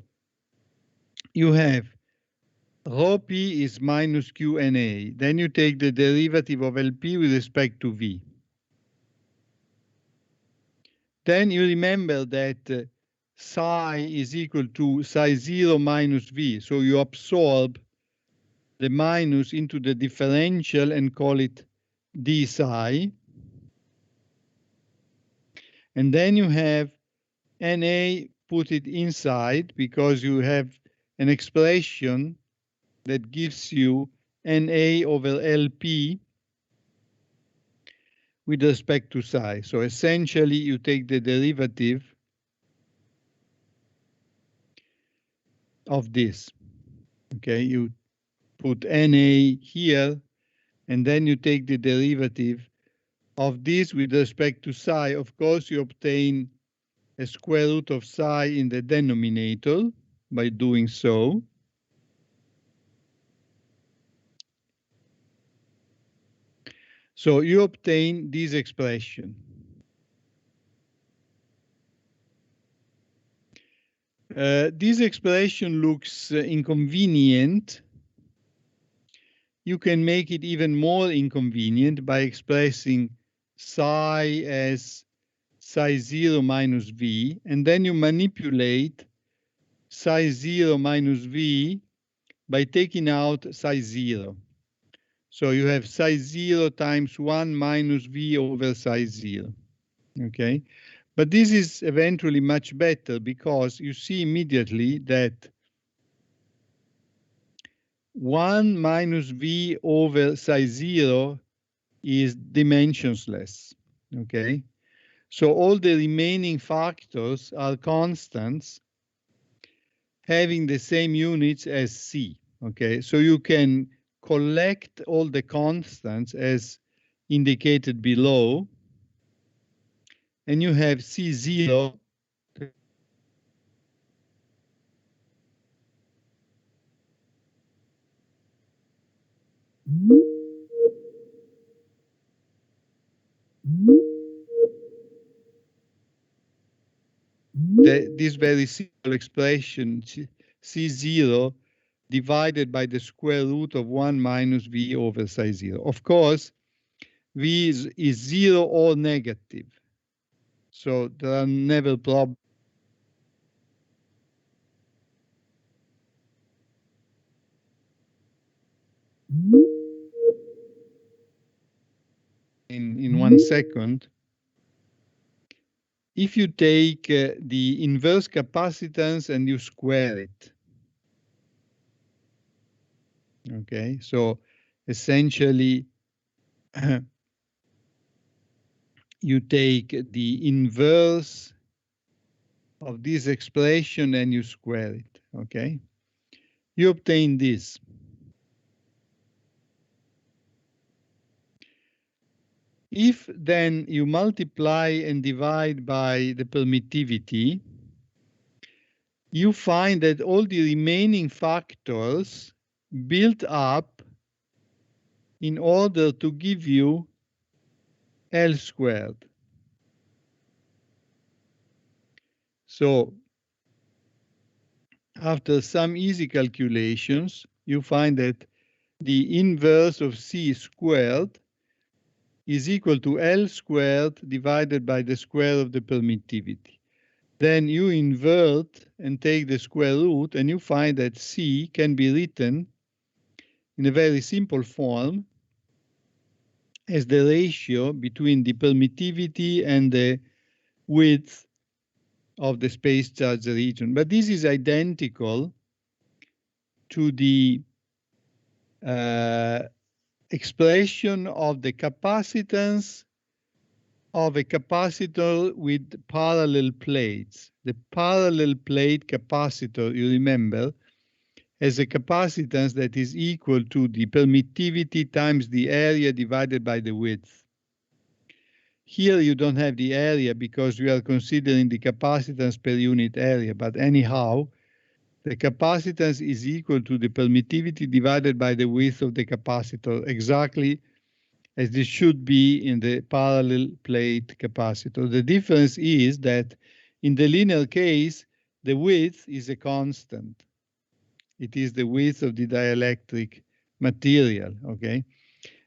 you have rho P is minus QNA. Then you take the derivative of LP with respect to V. Then you remember that psi is equal to psi 0 minus V. So you absorb the minus into the differential and call it d psi. And then you have Na, put it inside because you have an expression that gives you Na over Lp with respect to psi. So essentially you take the derivative of this. Okay, you put Na here and then you take the derivative of this with respect to psi. Of course, you obtain a square root of psi in the denominator by doing so. So you obtain this expression. This expression looks inconvenient. You can make it even more inconvenient by expressing psi as psi 0 minus V, and then you manipulate psi 0 minus V by taking out psi 0. So you have psi 0 times 1 minus V over psi 0, okay? But this is eventually much better because you see immediately that 1 minus V over psi 0 is dimensionless, okay? So all the remaining factors are constants having the same units as C, okay? So you can collect all the constants as indicated below, and you have C0 this very simple expression, C0 divided by the square root of 1 minus V over psi 0. Of course, V is 0 or negative. So there are never problems in 1 second. If you take the inverse capacitance and you square it, okay, so essentially you take the inverse of this expression and you square it, okay, you obtain this. If then you multiply and divide by the permittivity, you find that all the remaining factors built up in order to give you L squared. So after some easy calculations, you find that the inverse of C squared is equal to L squared divided by the square of the permittivity. Then you invert and take the square root, and you find that C can be written in a very simple form as the ratio between the permittivity and the width of the space charge region. But this is identical to the expression of the capacitance of a capacitor with parallel plates. The parallel plate capacitor, you remember, has a capacitance that is equal to the permittivity times the area divided by the width. Here you don't have the area because we are considering the capacitance per unit area, but anyhow, the capacitance is equal to the permittivity divided by the width of the capacitor, exactly as this should be in the parallel plate capacitor. The difference is that in the linear case, the width is a constant. It is the width of the dielectric material, okay?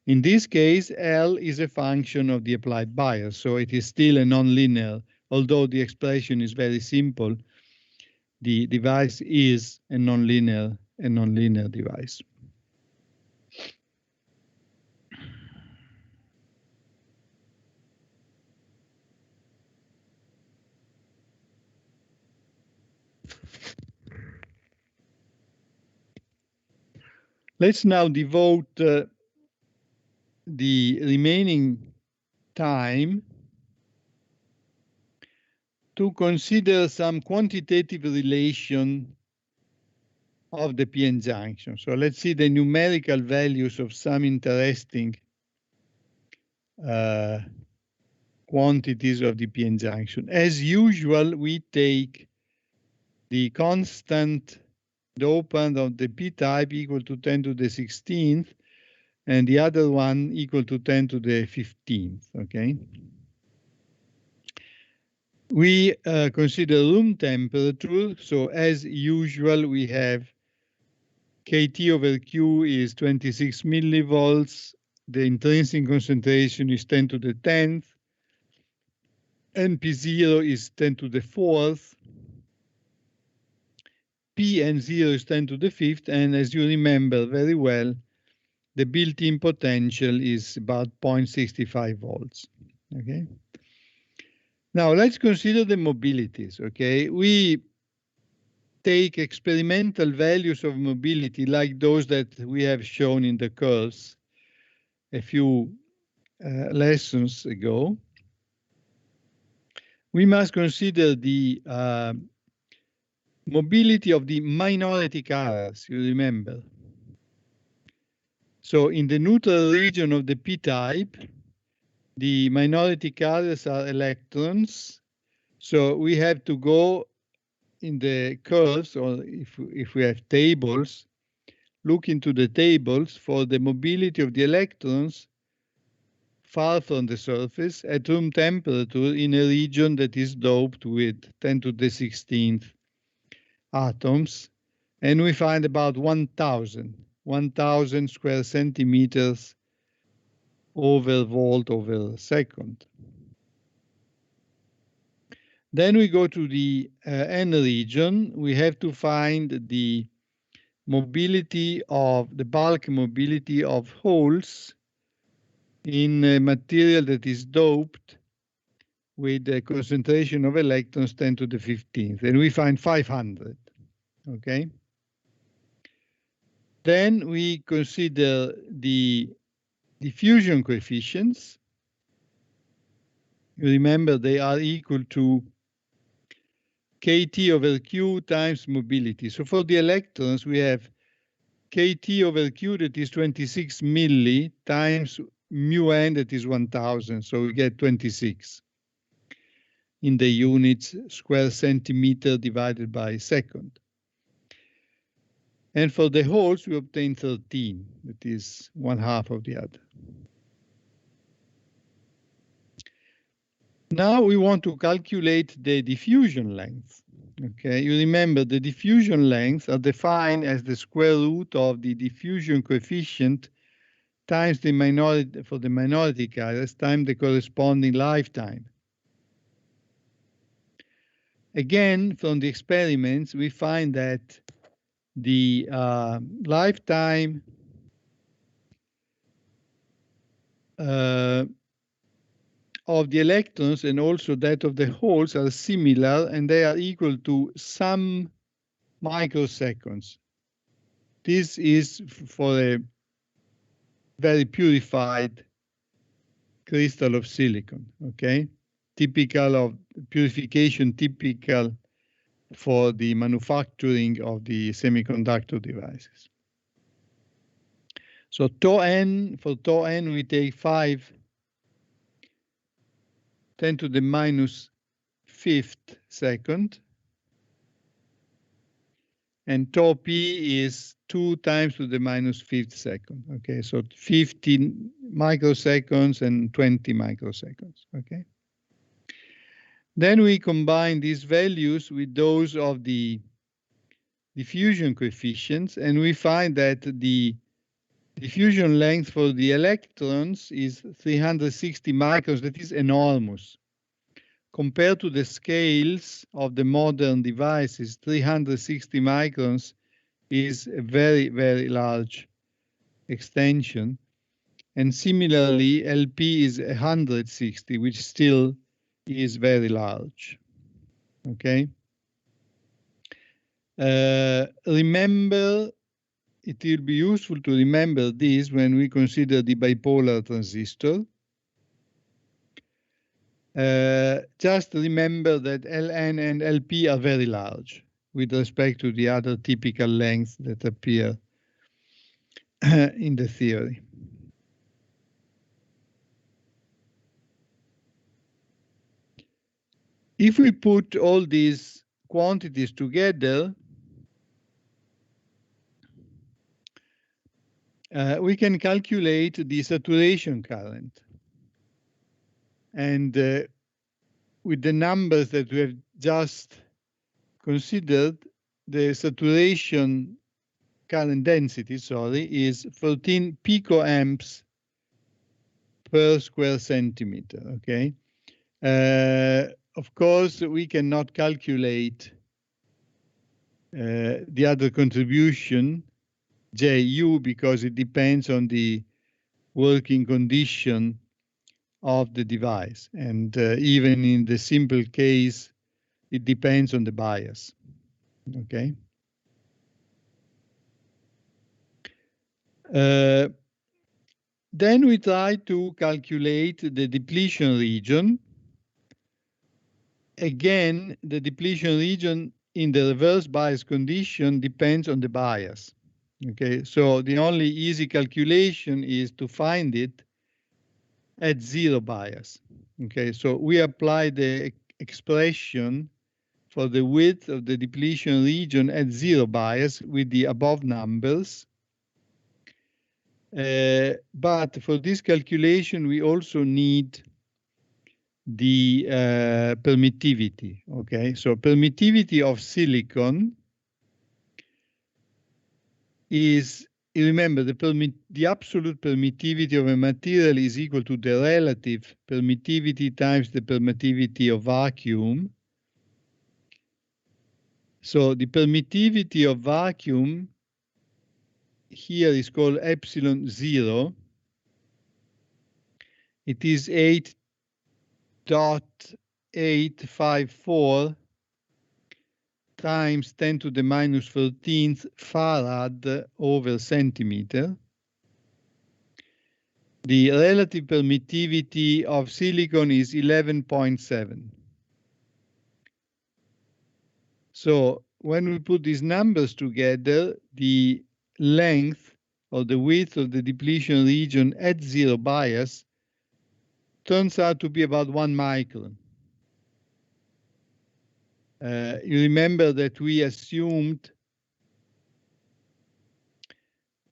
In this case, L is a function of the applied bias, so it is still a nonlinear, although the expression is very simple, the device is a nonlinear device. Let's now devote the remaining time to consider some quantitative relation of the p-n junction. So let's see the numerical values of some interesting quantities of the p-n junction. As usual, we take the constant dopant of the p-type equal to 10 to the 16th, and the other one equal to 10 to the 15th, okay? We consider room temperature, so as usual, we have Kt over Q is 26 millivolts, the intrinsic concentration is 10 to the 10th, NP0 is 10 to the 4th, Pn0 is 10 to the 5th, and as you remember very well, the built-in potential is about 0.65 volts, okay? Now let's consider the mobilities, okay? We take experimental values of mobility like those that we have shown in the curves a few lessons ago. We must consider the mobility of the minority carriers, you remember. So in the neutral region of the p-type, the minority carriers are electrons. So we have to go in the curves, or if we have tables, look into the tables for the mobility of the electrons far from the surface at room temperature in a region that is doped with 10 to the 16th atoms, and we find about 1,000 square centimeters over volt over second. Then we go to the N region. We have to find the mobility of the bulk mobility of holes in a material that is doped with a concentration of electrons 10 to the 15th, and we find 500, okay? Then we consider the diffusion coefficients. You remember they are equal to Kt over Q times mobility. So for the electrons, we have Kt over Q that is 26 milli times mu n that is 1,000. So we get 26 in the units square centimeter divided by second. And for the holes, we obtain 13, that is 1/2 of the other. Now we want to calculate the diffusion length. Okay, you remember the diffusion lengths are defined as the square root of the diffusion coefficient times the minority, for the minority carriers, times the corresponding lifetime. Again, from the experiments, we find that the lifetime of the electrons and also that of the holes are similar, and they are equal to some microseconds. This is for a very purified crystal of silicon, okay? Typical of purification, typical for the manufacturing of the semiconductor devices. So tau n, for tau n, we take 5 10 to the minus 5th second. and tau p is 2 times to the minus fifth second. Okay, so 15 microseconds and 20 microseconds. Okay. Then we combine these values with those of the diffusion coefficients, and we find that the diffusion length for the electrons is 360 microns. That is enormous. Compared to the scales of the modern devices, 360 microns is a very, very large extension. And similarly, LP is 160, which still is very large. Okay. Remember, it will be useful to remember this when we consider the bipolar transistor. Just remember that Ln and Lp are very large with respect to the other typical lengths that appear in the theory. If we put all these quantities together, we can calculate the saturation current. And with the numbers that we have just considered, the saturation current density, is 14 picoamps per square centimeter, okay? Of course, we cannot calculate the other contribution, Ju, because it depends on the working condition of the device. And even in the simple case, it depends on the bias, okay? Then we try to calculate the depletion region. Again, the depletion region in the reverse bias condition depends on the bias. Okay, so the only easy calculation is to find it at zero bias. Okay, so we apply the expression for the width of the depletion region at zero bias with the above numbers. But for this calculation, we also need the permittivity. Okay, so permittivity of silicon is, remember, the absolute permittivity of a material is equal to the relative permittivity times the permittivity of vacuum. So the permittivity of vacuum here is called epsilon 0. It is 8.854 times 10 to the minus 13th farad over centimeter. The relative permittivity of silicon is 11.7. So when we put these numbers together, the length or the width of the depletion region at zero bias turns out to be about 1 micron. You remember that we assumed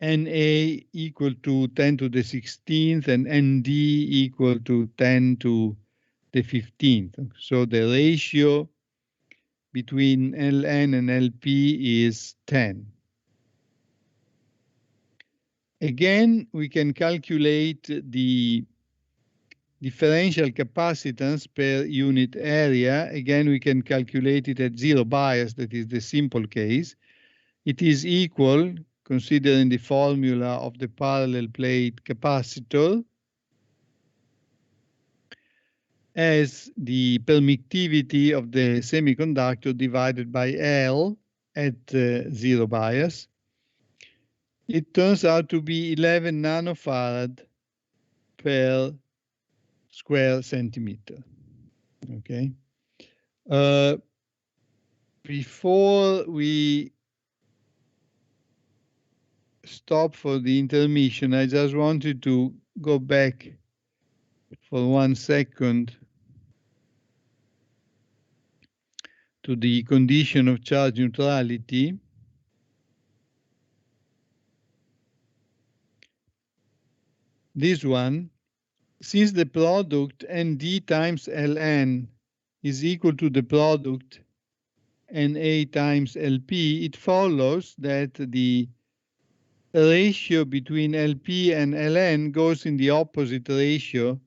Na equal to 10 to the 16th and Nd equal to 10 to the 15th. So the ratio between Ln and Lp is 10. Again, we can calculate the differential capacitance per unit area. Again, we can calculate it at zero bias, that is the simple case. It is equal, considering the formula of the parallel plate capacitor, as the permittivity of the semiconductor divided by L at zero bias. It turns out to be 11 nanofarad per square centimeter. Okay. Before we stop for the intermission, I just wanted to go back for 1 second to the condition of charge neutrality. this one, since the product ND times Ln is equal to the product Na times Lp, it follows that the ratio between Lp and Ln goes in the opposite ratio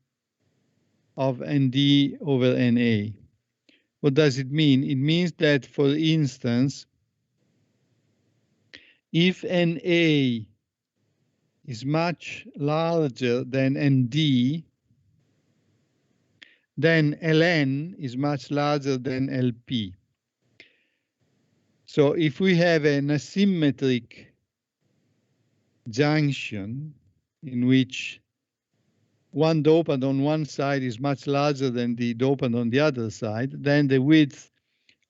of Nd over Na. What does it mean? It means that, for instance, if Na is much larger than Nd, then Ln is much larger than Lp. So if we have an asymmetric junction in which one dopant on one side is much larger than the dopant on the other side, then the width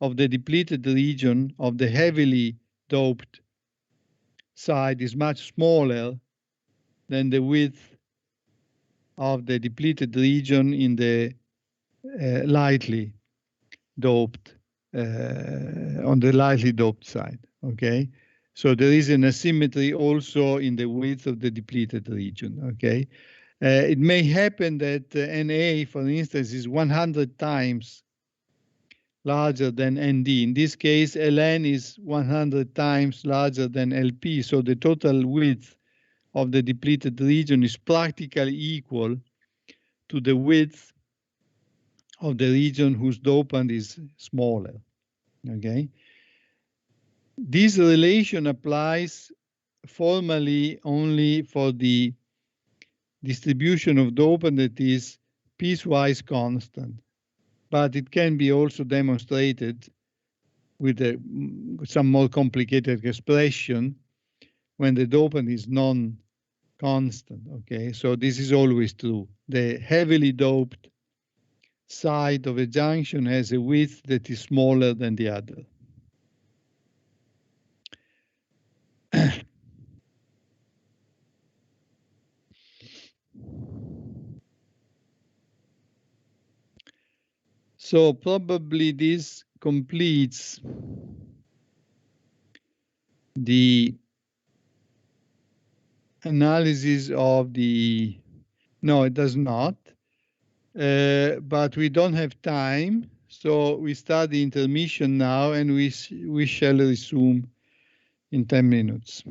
of the depleted region of the heavily doped side is much smaller than the width of the depleted region in the lightly doped, on the lightly doped side, okay? So there is an asymmetry also in the width of the depleted region, okay? It may happen that Na, for instance, is 100 times larger than Nd. In this case, Ln is 100 times larger than Lp, so the total width of the depleted region is practically equal to the width of the region whose dopant is smaller, okay? This relation applies formally only for the distribution of dopant that is piecewise constant, but it can be also demonstrated with some more complicated expression when the dopant is non-constant, okay? So this is always true. The heavily doped side of a junction has a width that is smaller than the other. So probably this completes the analysis of the, no, it does not, but we don't have time. So we start the intermission now, and we shall resume in 10 minutes.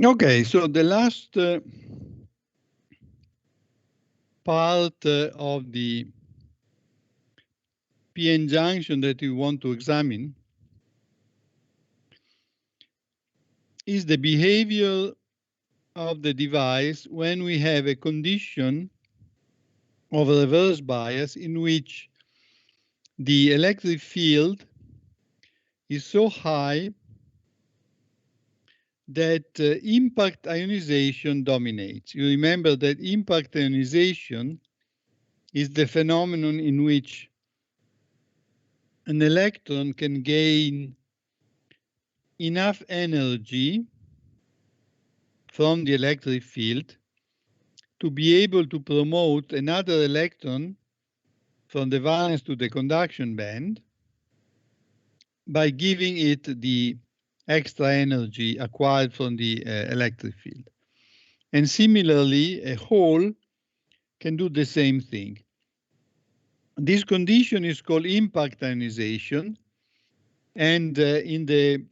Okay, so the last part of the PN junction that we want to examine is the behavior of the device when we have a condition of reverse bias in which the electric field is so high that impact ionization dominates. You remember that impact ionization is the phenomenon in which an electron can gain enough energy from the electric field to be able to promote another electron from the valence to the conduction band by giving it the extra energy acquired from the electric field. And similarly, a hole can do the same thing. This condition is called impact ionization, and in the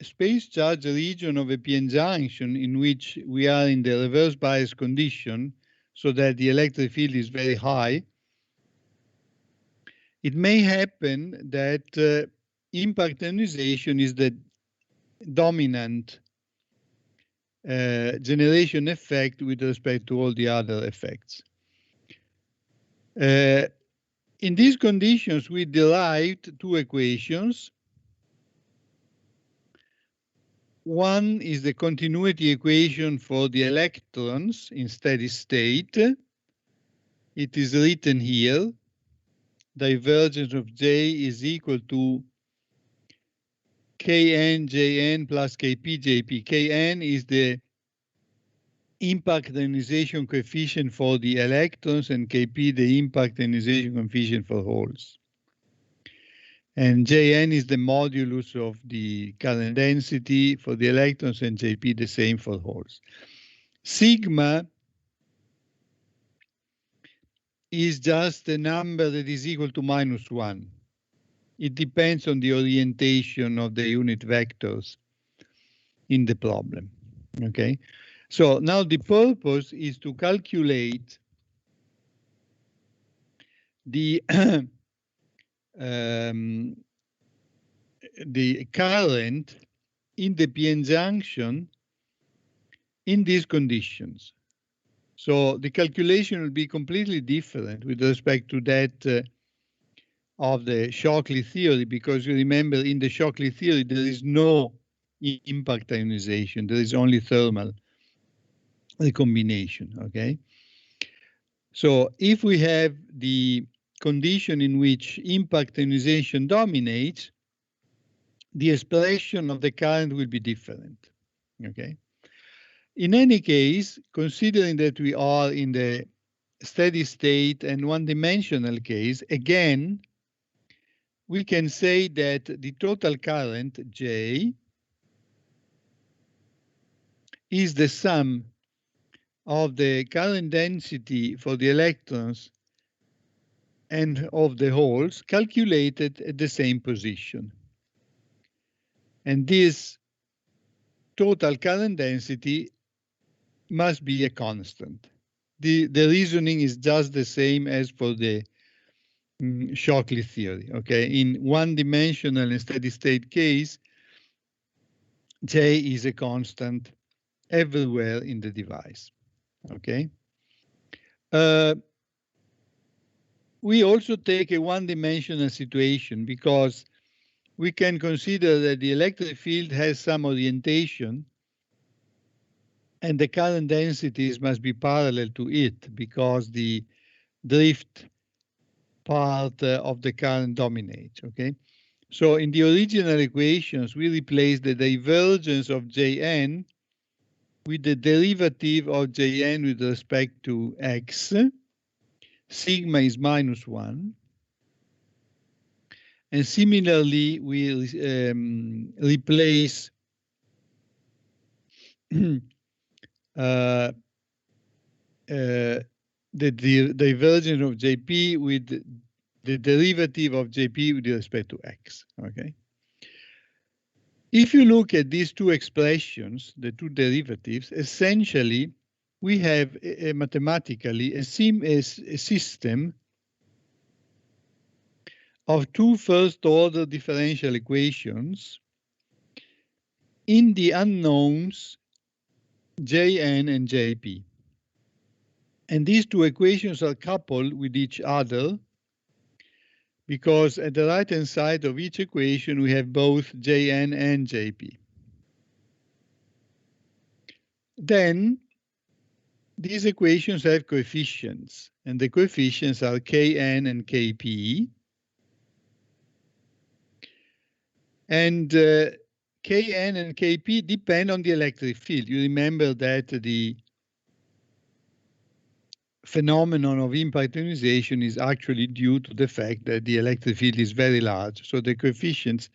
space charge region of a PN junction in which we are in the reverse bias condition, so that the electric field is very high, it may happen that impact ionization is the dominant generation effect with respect to all the other effects. In these conditions, we derived two equations. One is the continuity equation for the electrons in steady state. It is written here. Divergence of J is equal to Kn Jn plus Kp Jp. Kn is the impact ionization coefficient for the electrons and Kp the impact ionization coefficient for holes. And Jn is the modulus of the current density for the electrons and Jp the same for holes. Sigma is just a number that is equal to -1. It depends on the orientation of the unit vectors in the problem, okay? So now the purpose is to calculate the the current in the PN junction in these conditions. So the calculation will be completely different with respect to that of the Shockley theory, because you remember in the Shockley theory there is no impact ionization, there is only thermal recombination, okay? So if we have the condition in which impact ionization dominates, the expression of the current will be different, okay? In any case, considering that we are in the steady state and one-dimensional case, again, we can say that the total current, J, is the sum of the current density for the electrons and of the holes calculated at the same position. And this total current density must be a constant. The reasoning is just the same as for the Shockley theory, okay? In one-dimensional and steady-state case, J is a constant everywhere in the device, okay? We also take a one-dimensional situation because we can consider that the electric field has some orientation and the current densities must be parallel to it because the drift part of the current dominates, okay? So in the original equations, we replace the divergence of Jn with the derivative of Jn with respect to x. Sigma is -1. And similarly, we replace the divergence of Jp with the derivative of Jp with respect to x, okay? If you look at these two expressions, the two derivatives, essentially we have mathematically a system of two first-order differential equations in the unknowns Jn and Jp. And these two equations are coupled with each other because at the right-hand side of each equation we have both Jn and Jp. Then these equations have coefficients, and the coefficients are Kn and Kp. And Kn and Kp depend on the electric field. You remember that the phenomenon of impact ionization is actually due to the fact that the electric field is very large. So the coefficients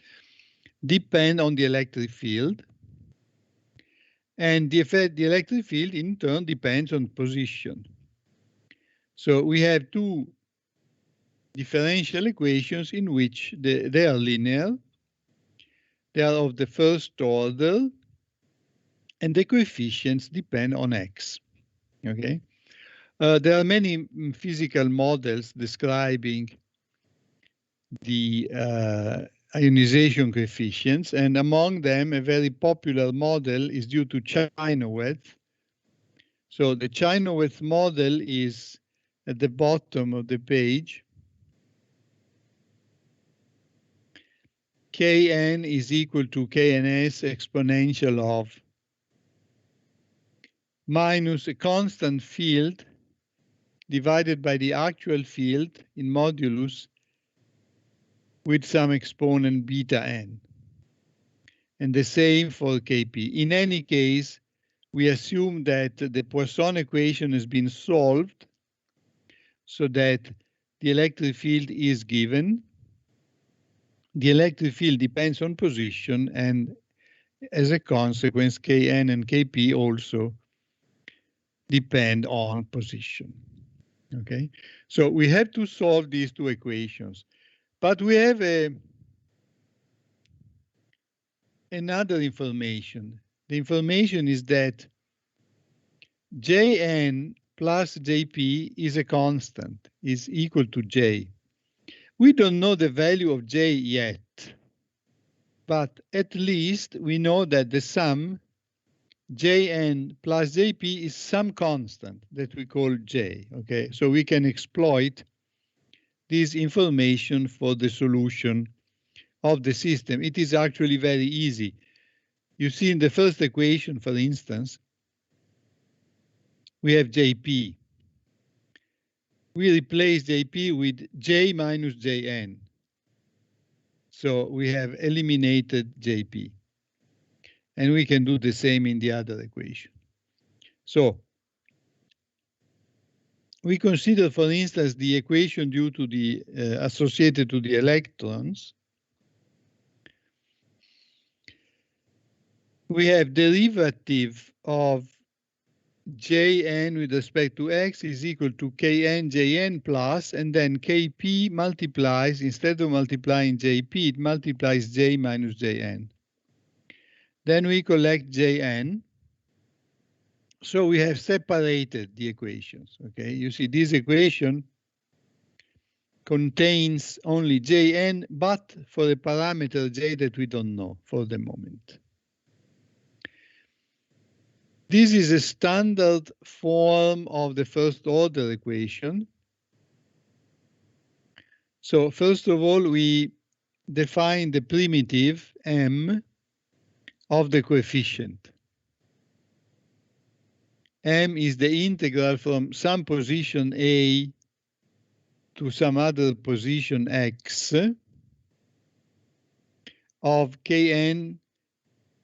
depend on the electric field. And the electric field in turn depends on position. So we have two differential equations in which they are linear, they are of the first order, and the coefficients depend on x. Okay. There are many physical models describing the ionization coefficients, and among them, a very popular model is due to Chynoweth. So the Chynoweth model is at the bottom of the page. Kn is equal to Kns exponential of minus a constant field divided by the actual field in modulus with some exponent beta n. And the same for Kp. In any case, we assume that the Poisson equation has been solved so that the electric field is given. The electric field depends on position, and as a consequence, Kn and Kp also depend on position. Okay, so we have to solve these two equations, but we have another information. The information is that Jn plus Jp is a constant, is equal to J. We don't know the value of J yet, but at least we know that the sum Jn plus Jp is some constant that we call J, okay? So we can exploit this information for the solution of the system. It is actually very easy. You see in the first equation, for instance, we have Jp. We replace Jp with J minus Jn. So we have eliminated Jp. And we can do the same in the other equation. So we consider, for instance, the equation due to the associated to the electrons. We have derivative of Jn with respect to x is equal to Kn Jn plus, and then Kp multiplies, instead of multiplying Jp, it multiplies J minus Jn. Then we collect Jn. So we have separated the equations, okay? You see this equation contains only Jn, but for a parameter J that we don't know for the moment. This is a standard form of the first order equation. So first of all, we define the primitive m of the coefficient. M is the integral from some position A to some other position x of Kn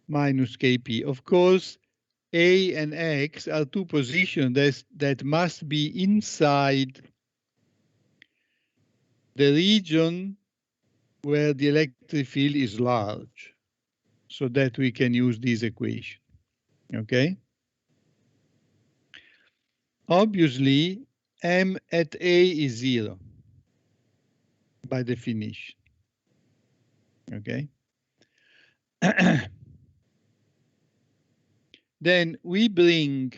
minus Kp. Of course, A and X are two positions that must be inside the region where the electric field is large, so that we can use this equation, okay? Obviously, M at A is 0 by definition, okay? Then we bring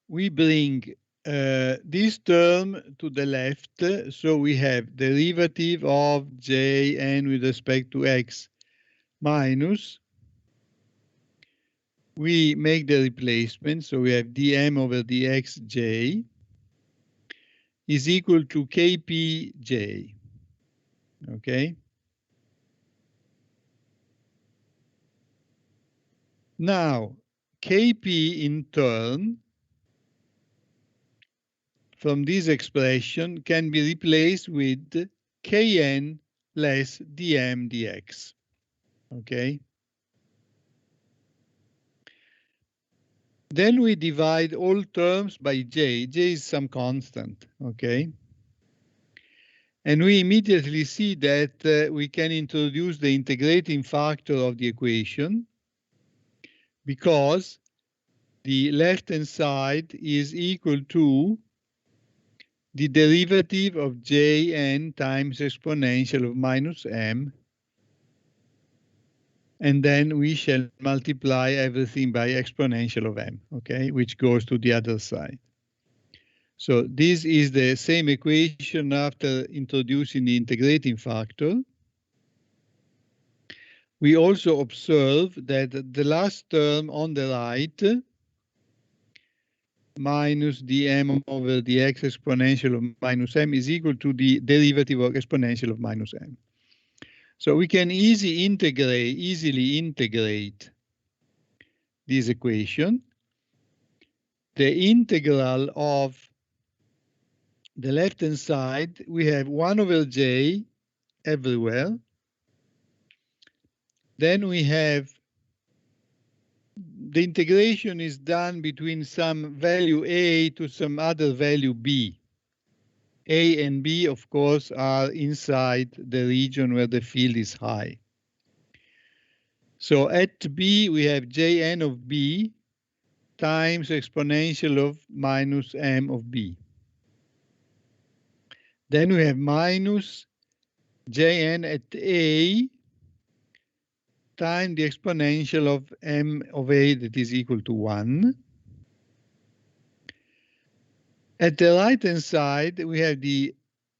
this term to the left, so we have derivative of Jn with respect to x minus, we make the replacement, so we have dm over dxj is equal to kpj, okay? Now, kp in turn, from this expression, can be replaced with kn less dm dx, okay? Then we divide all terms by j. J is some constant, okay? And we immediately see that we can introduce the integrating factor of the equation because the left-hand side is equal to the derivative of Jn times exponential of minus m, and then we shall multiply everything by exponential of m, okay, which goes to the other side. So this is the same equation after introducing the integrating factor. We also observe that the last term on the right, minus dm over dx exponential of minus m, is equal to the derivative of exponential of minus m. So we can easily integrate this equation. The integral of the left-hand side, we have 1 over j everywhere. Then we have the integration is done between some value a to some other value b. A and b, of course, are inside the region where the field is high. So at b, we have Jn of b times exponential of minus m of b. Then we have minus Jn at a times the exponential of m of a that is equal to 1. At the right-hand side, we have the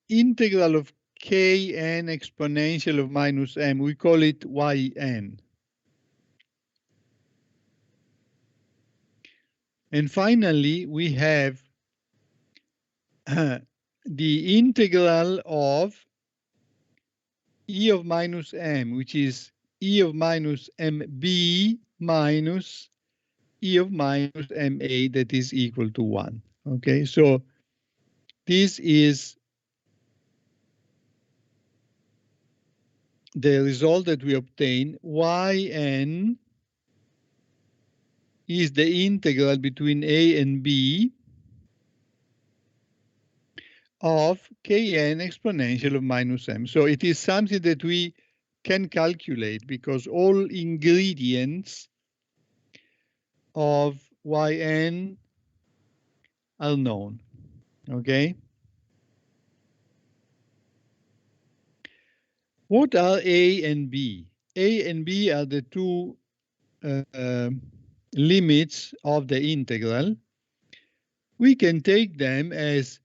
integral of kn exponential of minus m. We call it yn. And finally, we have the integral of e of minus m, which is e of minus mb minus e of minus ma that is equal to 1. Okay, so this is the result that we obtain. Yn is the integral between a and b of kn exponential of minus m. So it is something that we can calculate because all ingredients of yn are known, okay? What are a and b? A and b are the two limits of the integral. We can take them as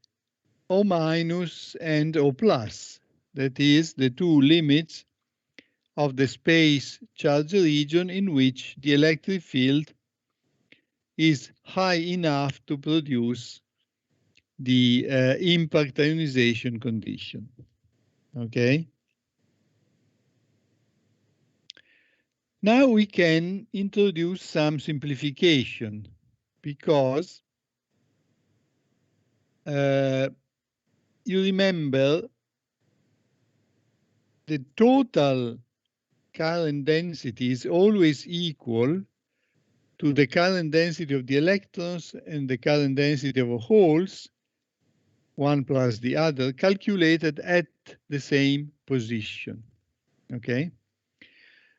O minus and O plus. That is the two limits of the space charge region in which the electric field is high enough to produce the impact ionization condition. Okay. Now we can introduce some simplification because you remember the total current density is always equal to the current density of the electrons and the current density of holes, one plus the other, calculated at the same position. Okay?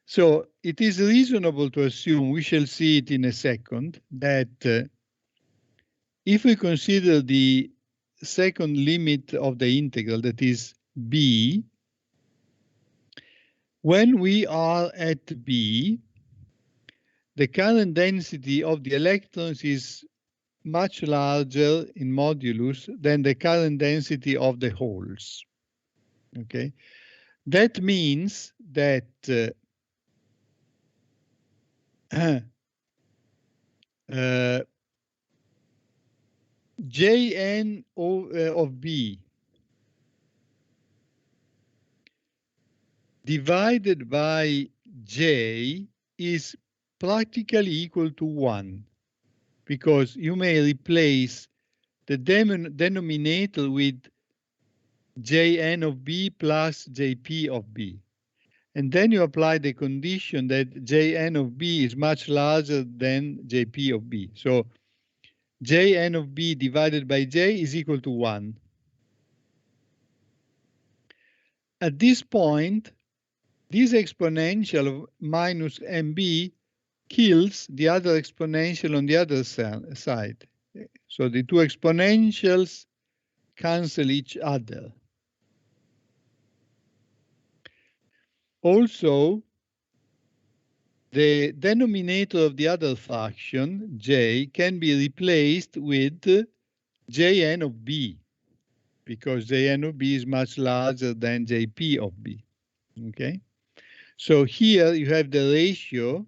So it is reasonable to assume, we shall see it in a second, that if we consider the second limit of the integral, that is b, When we are at B, the current density of the electrons is much larger in modulus than the current density of the holes. Okay, that means that Jn of B divided by J is practically equal to 1, because you may replace the denominator with Jn of B plus Jp of B. And then you apply the condition that Jn of B is much larger than Jp of B. So Jn of B divided by J is equal to 1. At this point, this exponential of minus mb kills the other exponential on the other side. So the two exponentials cancel each other. Also, the denominator of the other fraction, j, can be replaced with Jn of B, because Jn of B is much larger than Jp of B. Okay, so here you have the ratio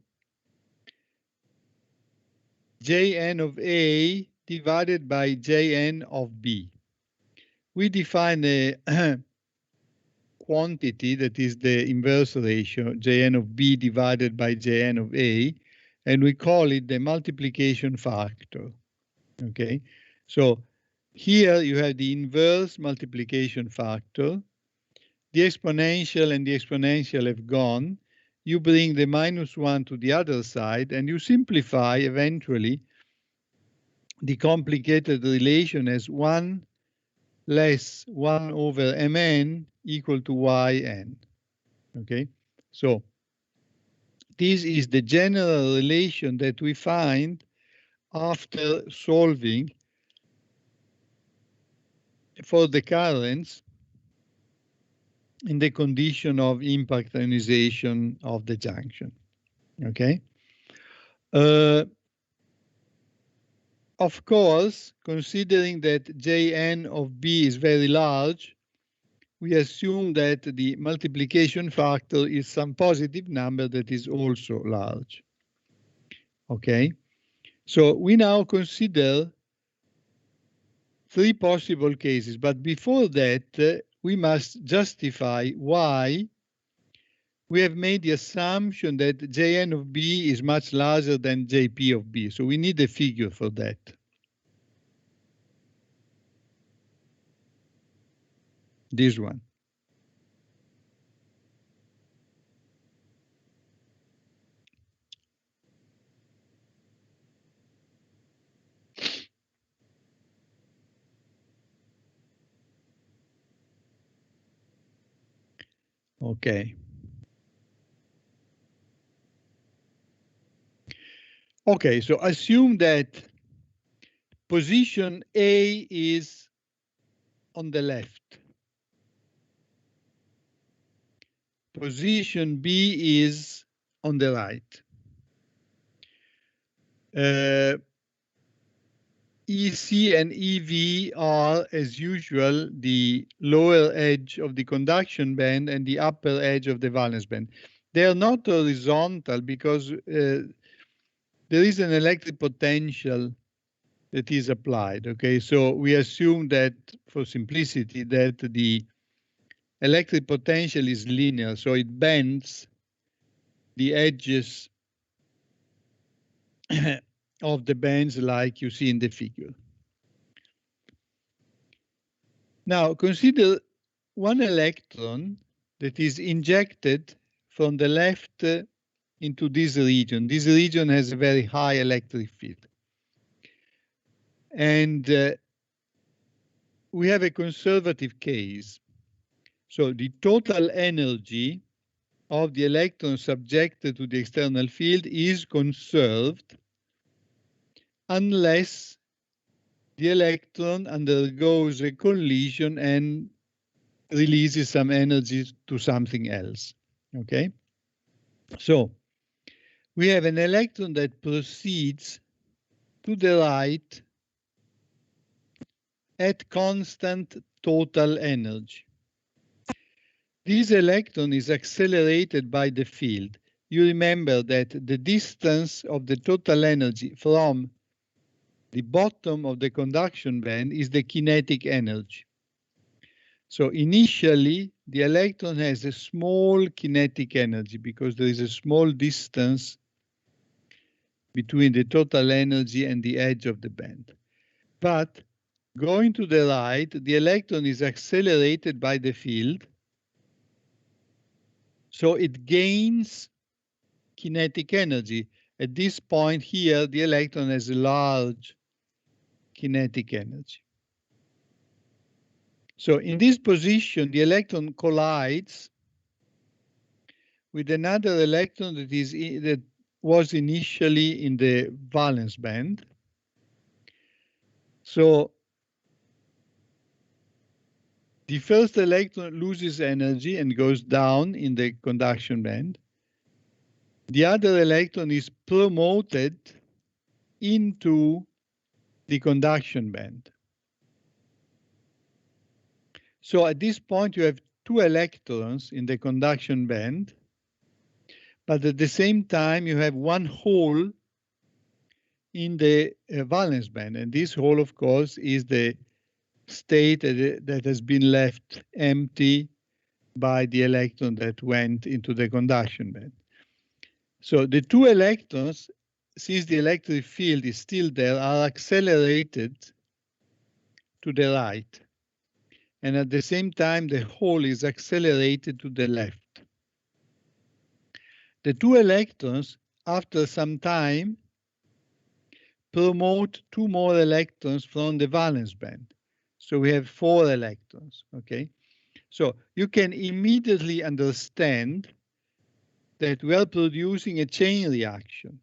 Jn of A divided by Jn of B. We define a quantity that is the inverse ratio, Jn of B divided by Jn of A, and we call it the multiplication factor. Okay, so here you have the inverse multiplication factor. The exponential and the exponential have gone. You bring the minus 1 to the other side, and you simplify eventually the complicated relation as 1 less 1 over mn equal to yn. Okay, so this is the general relation that we find after solving for the currents in the condition of impact ionization of the junction. Okay. Of course, considering that Jn of B is very large, we assume that the multiplication factor is some positive number that is also large. Okay, so we now consider three possible cases, but before that, we must justify why we have made the assumption that Jn of B is much larger than Jp of B. So we need a figure for that. This one. Okay. Okay, so assume that position A is on the left. Position B is on the right. EC and EV are, as usual, the lower edge of the conduction band and the upper edge of the valence band. They are not horizontal because there is an electric potential that is applied. Okay, so we assume that, for simplicity, that the electric potential is linear, so it bends the edges of the bands like you see in the figure. Now consider one electron that is injected from the left into this region. This region has a very high electric field. And we have a conservative case. So the total energy of the electron subjected to the external field is conserved unless the electron undergoes a collision and releases some energy to something else. okay? So we have an electron that proceeds to the right at constant total energy. This electron is accelerated by the field. You remember that the distance of the total energy from the bottom of the conduction band is the kinetic energy. So initially, the electron has a small kinetic energy because there is a small distance between the total energy and the edge of the band. But going to the right, the electron is accelerated by the field, so it gains kinetic energy. At this point here, the electron has a large kinetic energy. So in this position, the electron collides with another electron that was initially in the valence band. So the first electron loses energy and goes down in the conduction band. The other electron is promoted into the conduction band. So at this point, you have two electrons in the conduction band, but at the same time, you have one hole in the valence band. And this hole, of course, is the state that has been left empty by the electron that went into the conduction band. So the two electrons, since the electric field is still there, are accelerated to the right. And at the same time, the hole is accelerated to the left. The two electrons, after some time, promote two more electrons from the valence band. So we have 4 electrons, okay? So you can immediately understand that we are producing a chain reaction.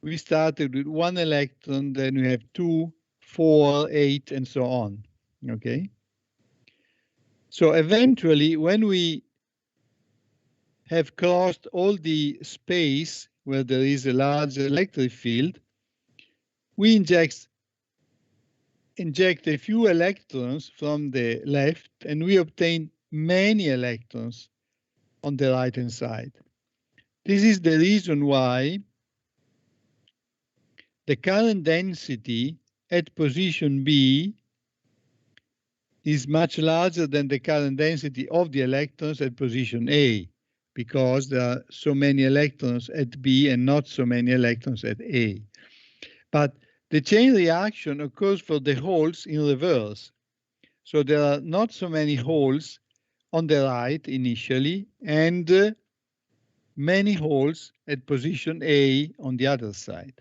We started with 1 electron, then we have 2, 4, 8, and so on, okay? So eventually, when we have crossed all the space where there is a large electric field, we inject a few electrons from the left, and we obtain many electrons on the right-hand side. This is the reason why the current density at position B is much larger than the current density of the electrons at position A, because there are so many electrons at B and not so many electrons at A. But the chain reaction occurs for the holes in reverse. So there are not so many holes on the right initially, and many holes at position A on the other side.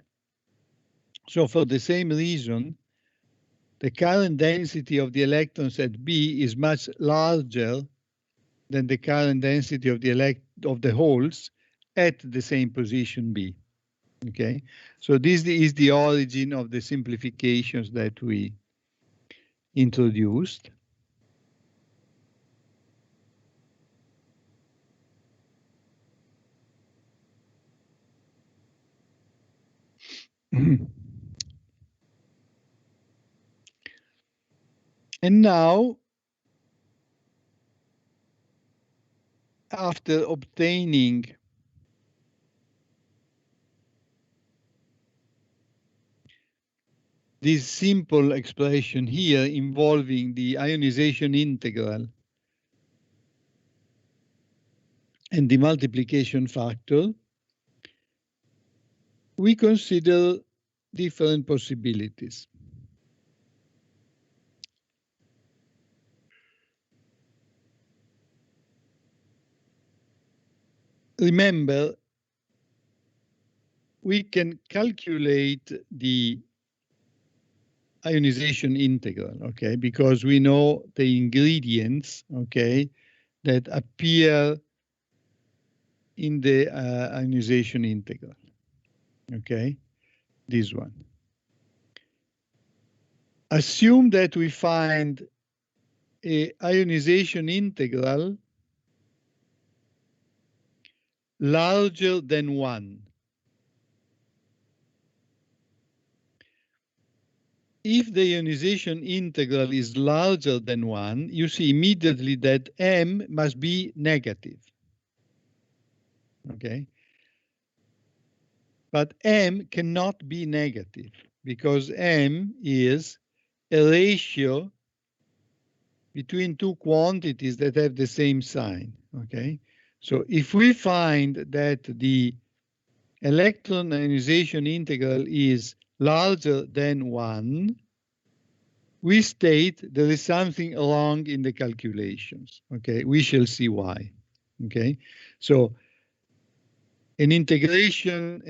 So for the same reason, the current density of the electrons at B is much larger than the current density of the holes at the same position B. Okay, so this is the origin of the simplifications that we introduced. And now, after obtaining this simple expression here involving the ionization integral and the multiplication factor, we consider different possibilities. Remember, we can calculate the ionization integral, okay, because we know the ingredients, okay, that appear in the ionization integral, okay, this one. Assume that we find a ionization integral larger than 1. If the ionization integral is larger than 1, you see immediately that m must be negative. Okay? But m cannot be negative because m is a ratio between two quantities that have the same sign. Okay? So if we find that the electron ionization integral is larger than 1, we state there is something wrong in the calculations. Okay, we shall see why. Okay, so an ionization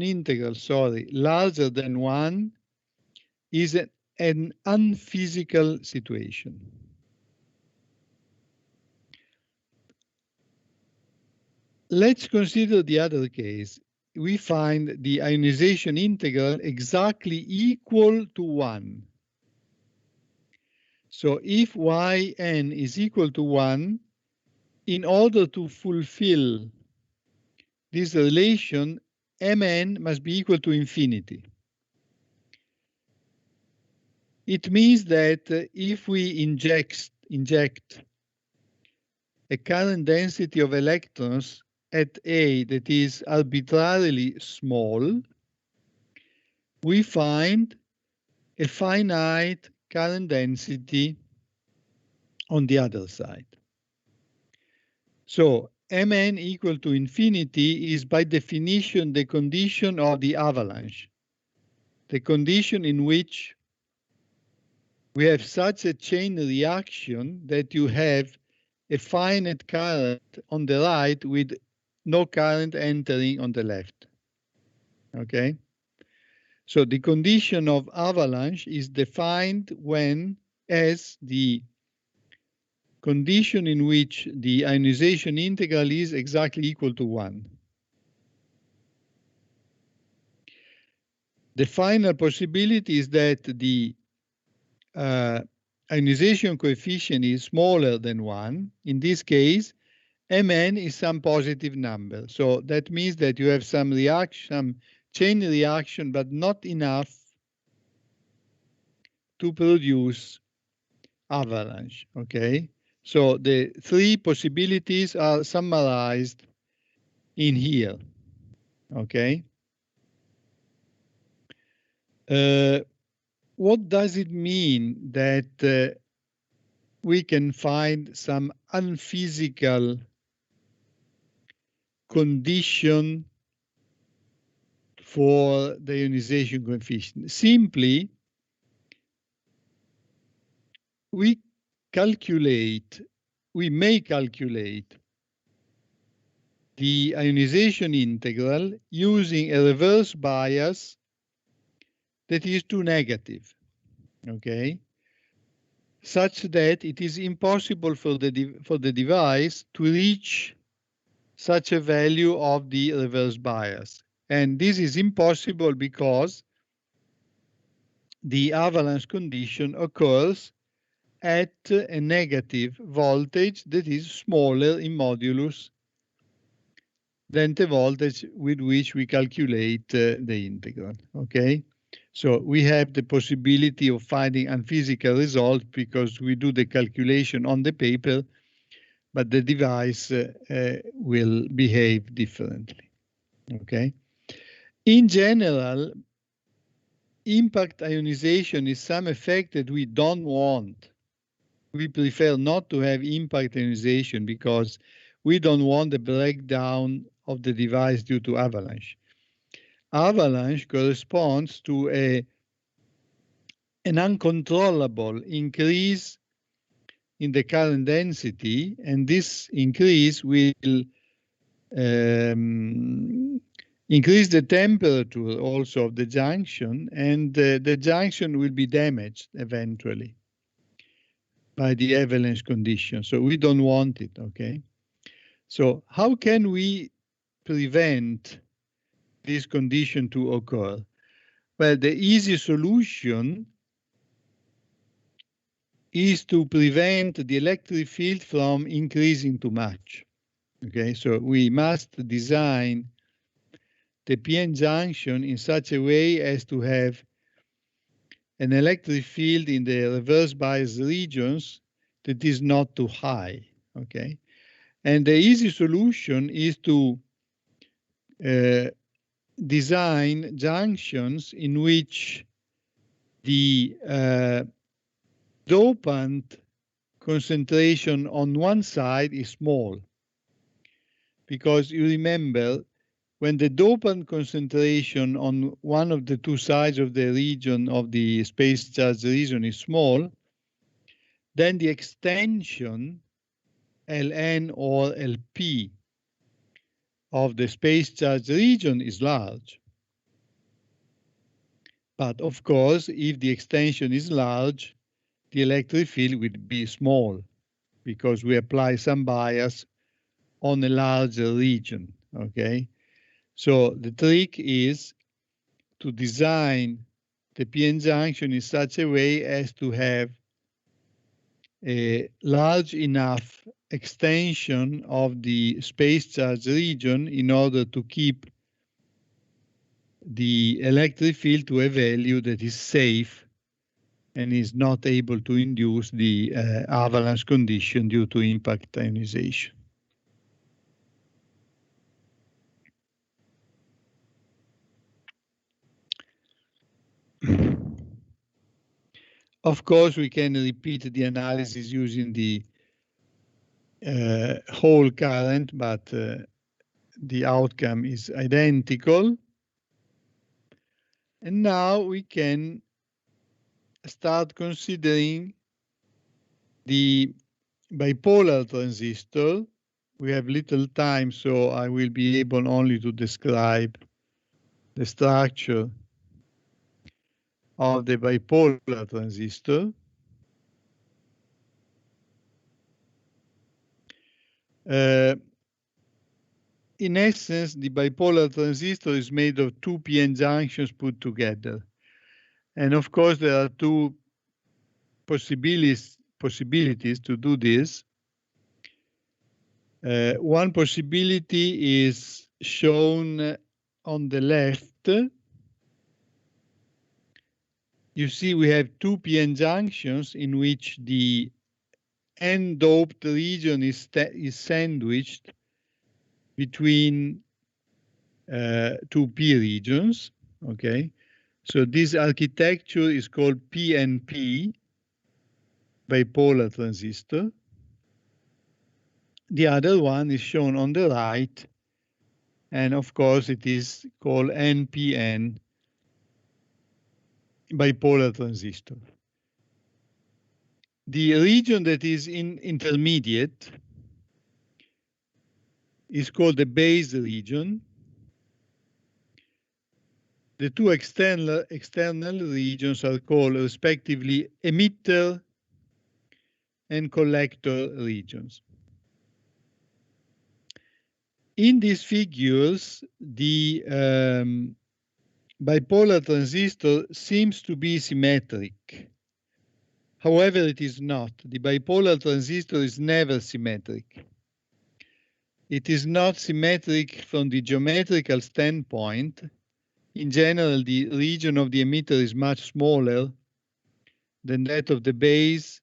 integral, sorry, larger than 1 is an unphysical situation. Let's consider the other case. We find the ionization integral exactly equal to 1. So if yn is equal to 1, in order to fulfill this relation, Mn must be equal to infinity. It means that if we inject a current density of electrons at A that is arbitrarily small, we find a finite current density on the other side. So Mn equal to infinity is by definition the condition of the avalanche, the condition in which we have such a chain reaction that you have a finite current on the right with no current entering on the left. Okay? So the condition of avalanche is defined when as the condition in which the ionization integral is exactly equal to 1. The final possibility is that the ionization coefficient is smaller than 1. In this case, Mn is some positive number. So that means that you have some reaction, some chain reaction, but not enough to produce avalanche. Okay? So the three possibilities are summarized in here. Okay? What does it mean that we can find some unphysical condition for the ionization coefficient? Simply, we may calculate the ionization integral using a reverse bias that is too negative, okay? Such that it is impossible for the device to reach such a value of the reverse bias. And this is impossible because the avalanche condition occurs at a negative voltage that is smaller in modulus than the voltage with which we calculate the integral, okay? So we have the possibility of finding unphysical results because we do the calculation on the paper, but the device will behave differently, okay? In general, impact ionization is some effect that we don't want. We prefer not to have impact ionization because we don't want the breakdown of the device due to avalanche. Avalanche corresponds to an uncontrollable increase in the current density, and this increase will increase the temperature also of the junction, and the junction will be damaged eventually by the avalanche condition. So we don't want it, okay? So how can we prevent this condition to occur? Well, the easy solution is to prevent the electric field from increasing too much. Okay, so we must design the PN junction in such a way as to have an electric field in the reverse bias regions that is not too high. Okay, and the easy solution is to design junctions in which the dopant concentration on one side is small. Because you remember, when the dopant concentration on one of the two sides of the region of the space charge region is small, then the extension Ln or Lp of the space charge region is large. But of course, if the extension is large, the electric field will be small because we apply some bias on a larger region, okay? So the trick is to design the PN junction in such a way as to have a large enough extension of the space charge region in order to keep the electric field to a value that is safe and is not able to induce the avalanche condition due to impact ionization. Of course, we can repeat the analysis using the whole current, but the outcome is identical. And now we can start considering the bipolar transistor. We have little time, so I will be able only to describe the structure of the bipolar transistor. In essence, the bipolar transistor is made of two PN junctions put together. And of course, there are two possibilities to do this. One possibility is shown on the left. You see we have two PN junctions in which the n-doped region is sandwiched between two p regions, okay? So this architecture is called PNP, bipolar transistor. The other one is shown on the right, and of course it is called NPN, bipolar transistor. The region that is intermediate is called the base region. The two external regions are called respectively emitter and collector regions. In these figures, the bipolar transistor seems to be symmetric. However, it is not. The bipolar transistor is never symmetric. It is not symmetric from the geometrical standpoint. In general, the region of the emitter is much smaller than that of the base,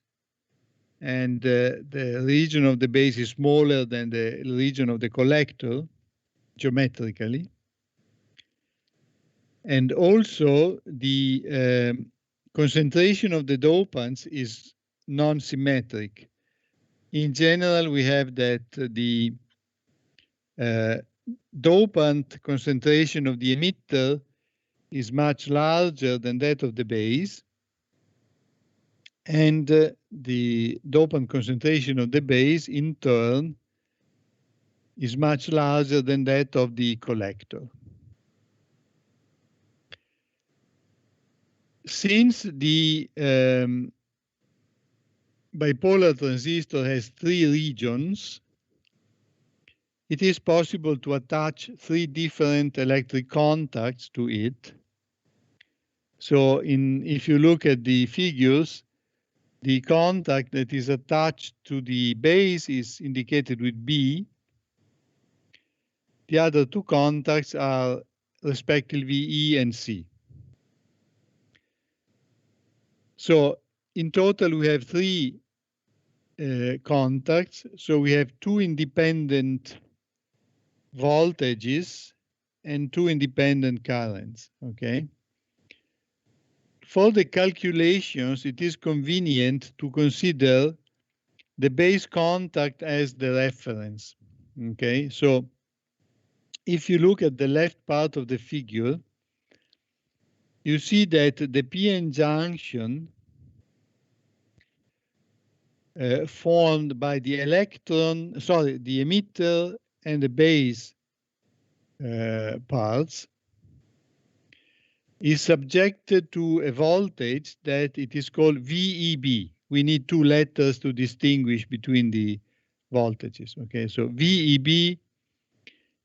and the region of the base is smaller than the region of the collector, geometrically. And also, the concentration of the dopants is non-symmetric. In general, we have that the dopant concentration of the emitter is much larger than that of the base, and the dopant concentration of the base, in turn, is much larger than that of the collector. Since the bipolar transistor has three regions, it is possible to attach three different electric contacts to it. So if you look at the figures, the contact that is attached to the base is indicated with B, The other two contacts are respectively E and C. So in total, we have three contacts. So we have two independent voltages and two independent currents, okay? For the calculations, it is convenient to consider the base contact as the reference, okay? So if you look at the left part of the figure, you see that the p-n junction formed by the the emitter and the base parts is subjected to a voltage that it is called VEB. We need two letters to distinguish between the voltages. Okay, so VEB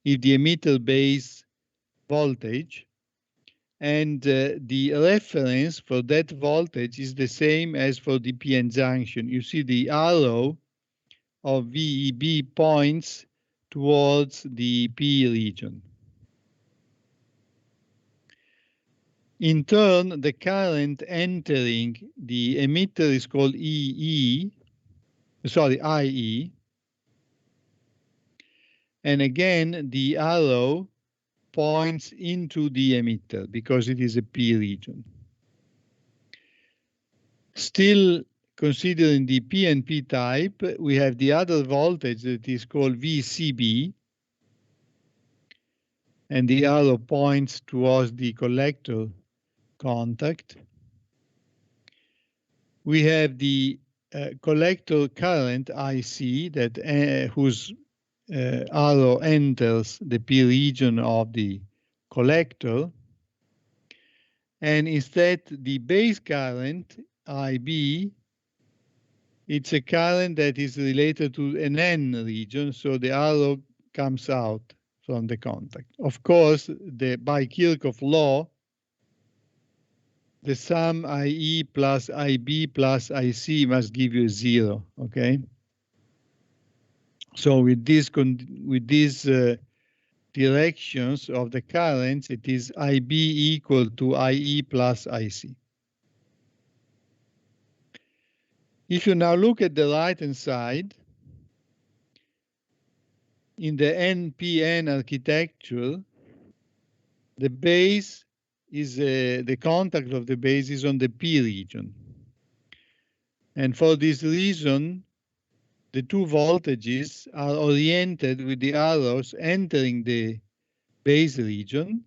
is the emitter base voltage, and the reference for that voltage is the same as for the p-n junction. You see the arrow of VEB points towards the P region. In turn, the current entering the emitter is called IE, and again the arrow points into the emitter because it is a P region. Still considering the PNP type, we have the other voltage that is called VCB, and the arrow points towards the collector contact. We have the collector current IC that whose arrow enters the P region of the collector, and instead the base current IB, it's a current that is related to an N region, so the arrow comes out from the contact. Of course, by Kirchhoff law, the sum IE plus IB plus IC must give you 0, okay? So with these directions of the currents, it is IB equal to IE plus IC. If you now look at the right-hand side, in the NPN architecture, the base is the contact of the base is on the P region. And for this reason, the two voltages are oriented with the arrows entering the base region.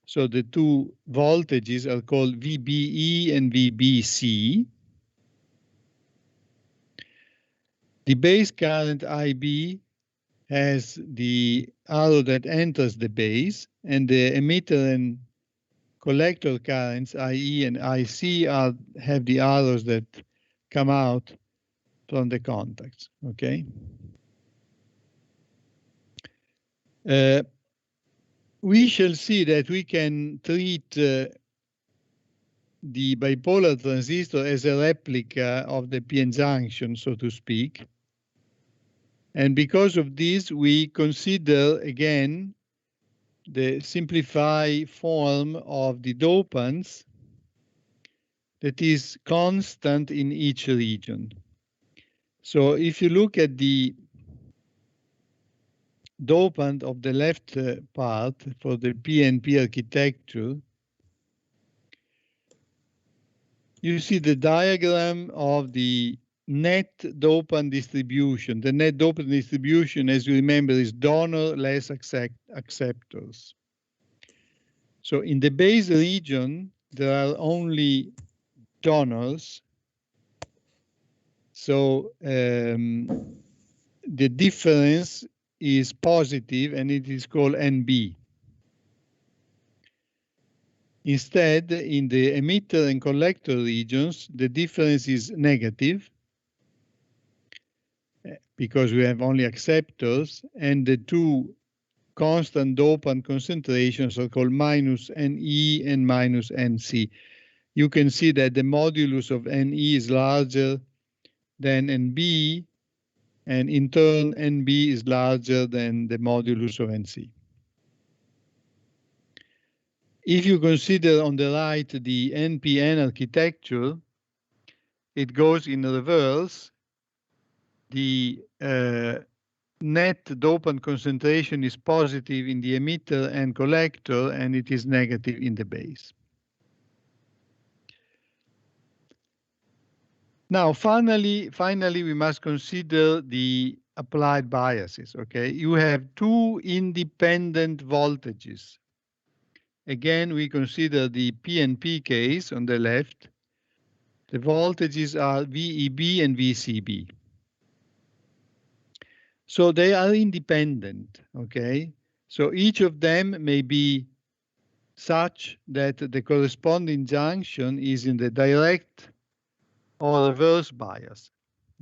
So the two voltages are called VBE and VBC. The base current IB has the arrow that enters the base, and the emitter and collector currents IE and IC have the arrows that come out from the contacts, okay? We shall see that we can treat the bipolar transistor as a replica of the p-n junction, so to speak. And because of this, we consider again the simplified form of the dopants that is constant in each region. So if you look at the dopant of the left part for the PNP architecture, you see the diagram of the net dopant distribution. The net dopant distribution, as you remember, is donor less acceptors. So in the base region, there are only donors. So the difference is positive and it is called NB. Instead, in the emitter and collector regions, the difference is negative because we have only acceptors, and the two constant dopant concentrations are called minus NE and minus NC. You can see that the modulus of NE is larger than NB, and in turn NB is larger than the modulus of NC. If you consider on the right the NPN architecture, it goes in reverse. The net dopant concentration is positive in the emitter and collector, and it is negative in the base. Now, finally, we must consider the applied biases, okay? You have two independent voltages. Again, we consider the PNP case on the left. The voltages are VEB and VCB. So they are independent, okay? So each of them may be such that the corresponding junction is in the direct or reverse bias,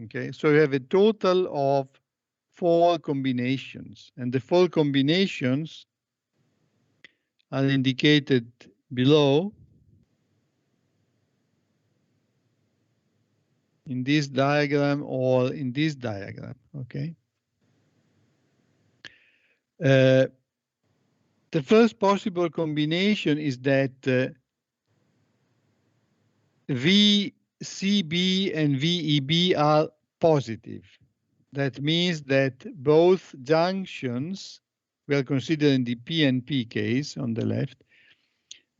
okay? So you have a total of 4 combinations, and the 4 combinations are indicated below in this diagram or in this diagram, okay? The first possible combination is that VCB and VEB are positive. That means that both junctions, we are considering the PNP case on the left,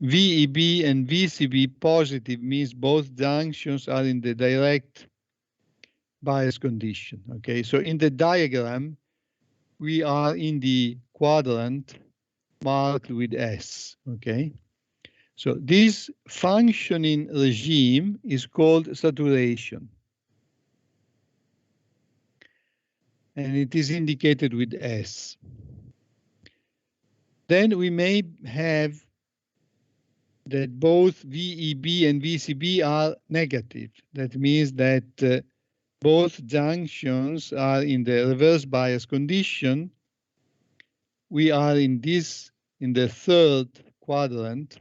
VEB and VCB positive means both junctions are in the direct bias condition, okay? So in the diagram, we are in the quadrant marked with S, okay? So this functioning regime is called saturation. And it is indicated with S. Then we may have that both VEB and VCB are negative. That means that both junctions are in the reverse bias condition. We are in the third quadrant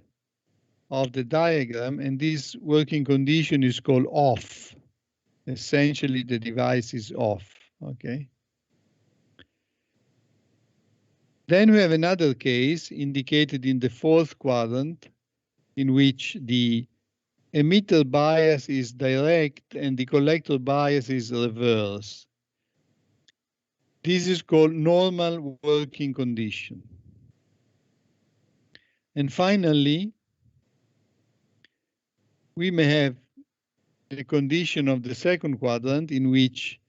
of the diagram, and this working condition is called off. Essentially, the device is off, okay? Then we have another case indicated in the fourth quadrant in which the emitter bias is direct and the collector bias is reverse. This is called normal working condition. And finally, we may have the condition of the second quadrant in which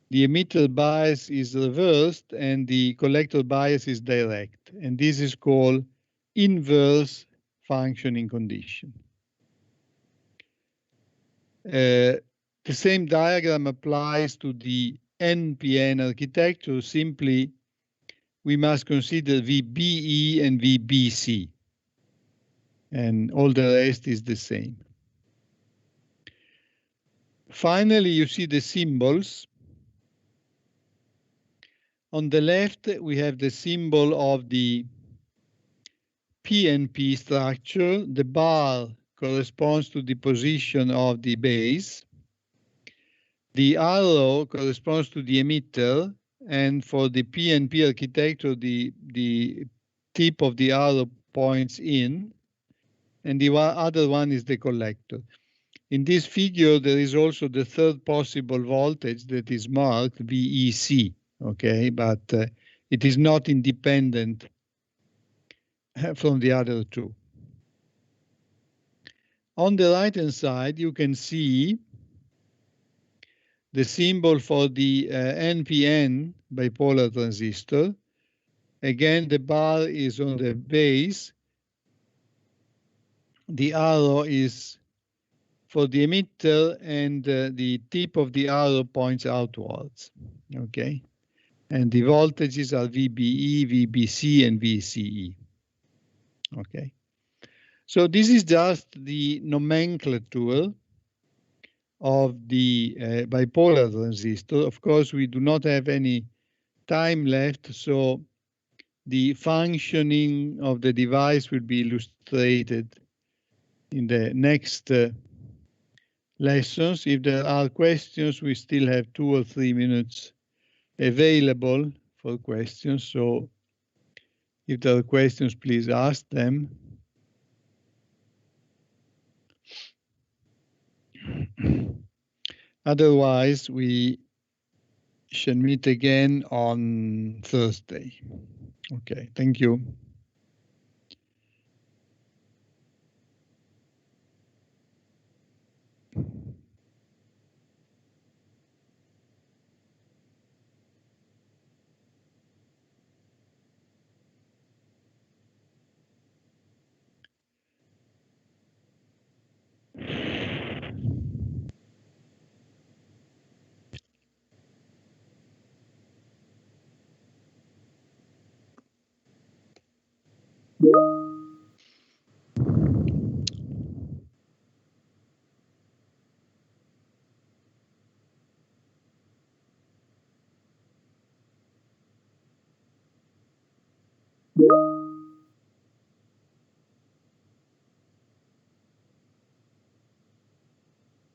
the emitter bias is reversed and the collector bias is direct. And this is called inverse functioning condition. The same diagram applies to the NPN architecture. Simply, we must consider VBE and VBC, and all the rest is the same. Finally, you see the symbols. On the left, we have the symbol of the PNP structure. The bar corresponds to the position of the base. The arrow corresponds to the emitter, and for the PNP architecture, the tip of the arrow points in, and the other one is the collector. In this figure, there is also the third possible voltage that is marked VEC, okay, but it is not independent from the other two. On the right-hand side, you can see the symbol for the NPN bipolar transistor. Again, the bar is on the base. The arrow is for the emitter, and the tip of the arrow points outwards, okay? And the voltages are VBE, VBC, and VCE, okay? So this is just the nomenclature of the bipolar transistor. Of course, we do not have any time left, so the functioning of the device will be illustrated in the next lessons. If there are questions, we still have 2 or 3 minutes available for questions. So if there are questions, please ask them. Otherwise, we shall meet again on Thursday. Okay, thank you.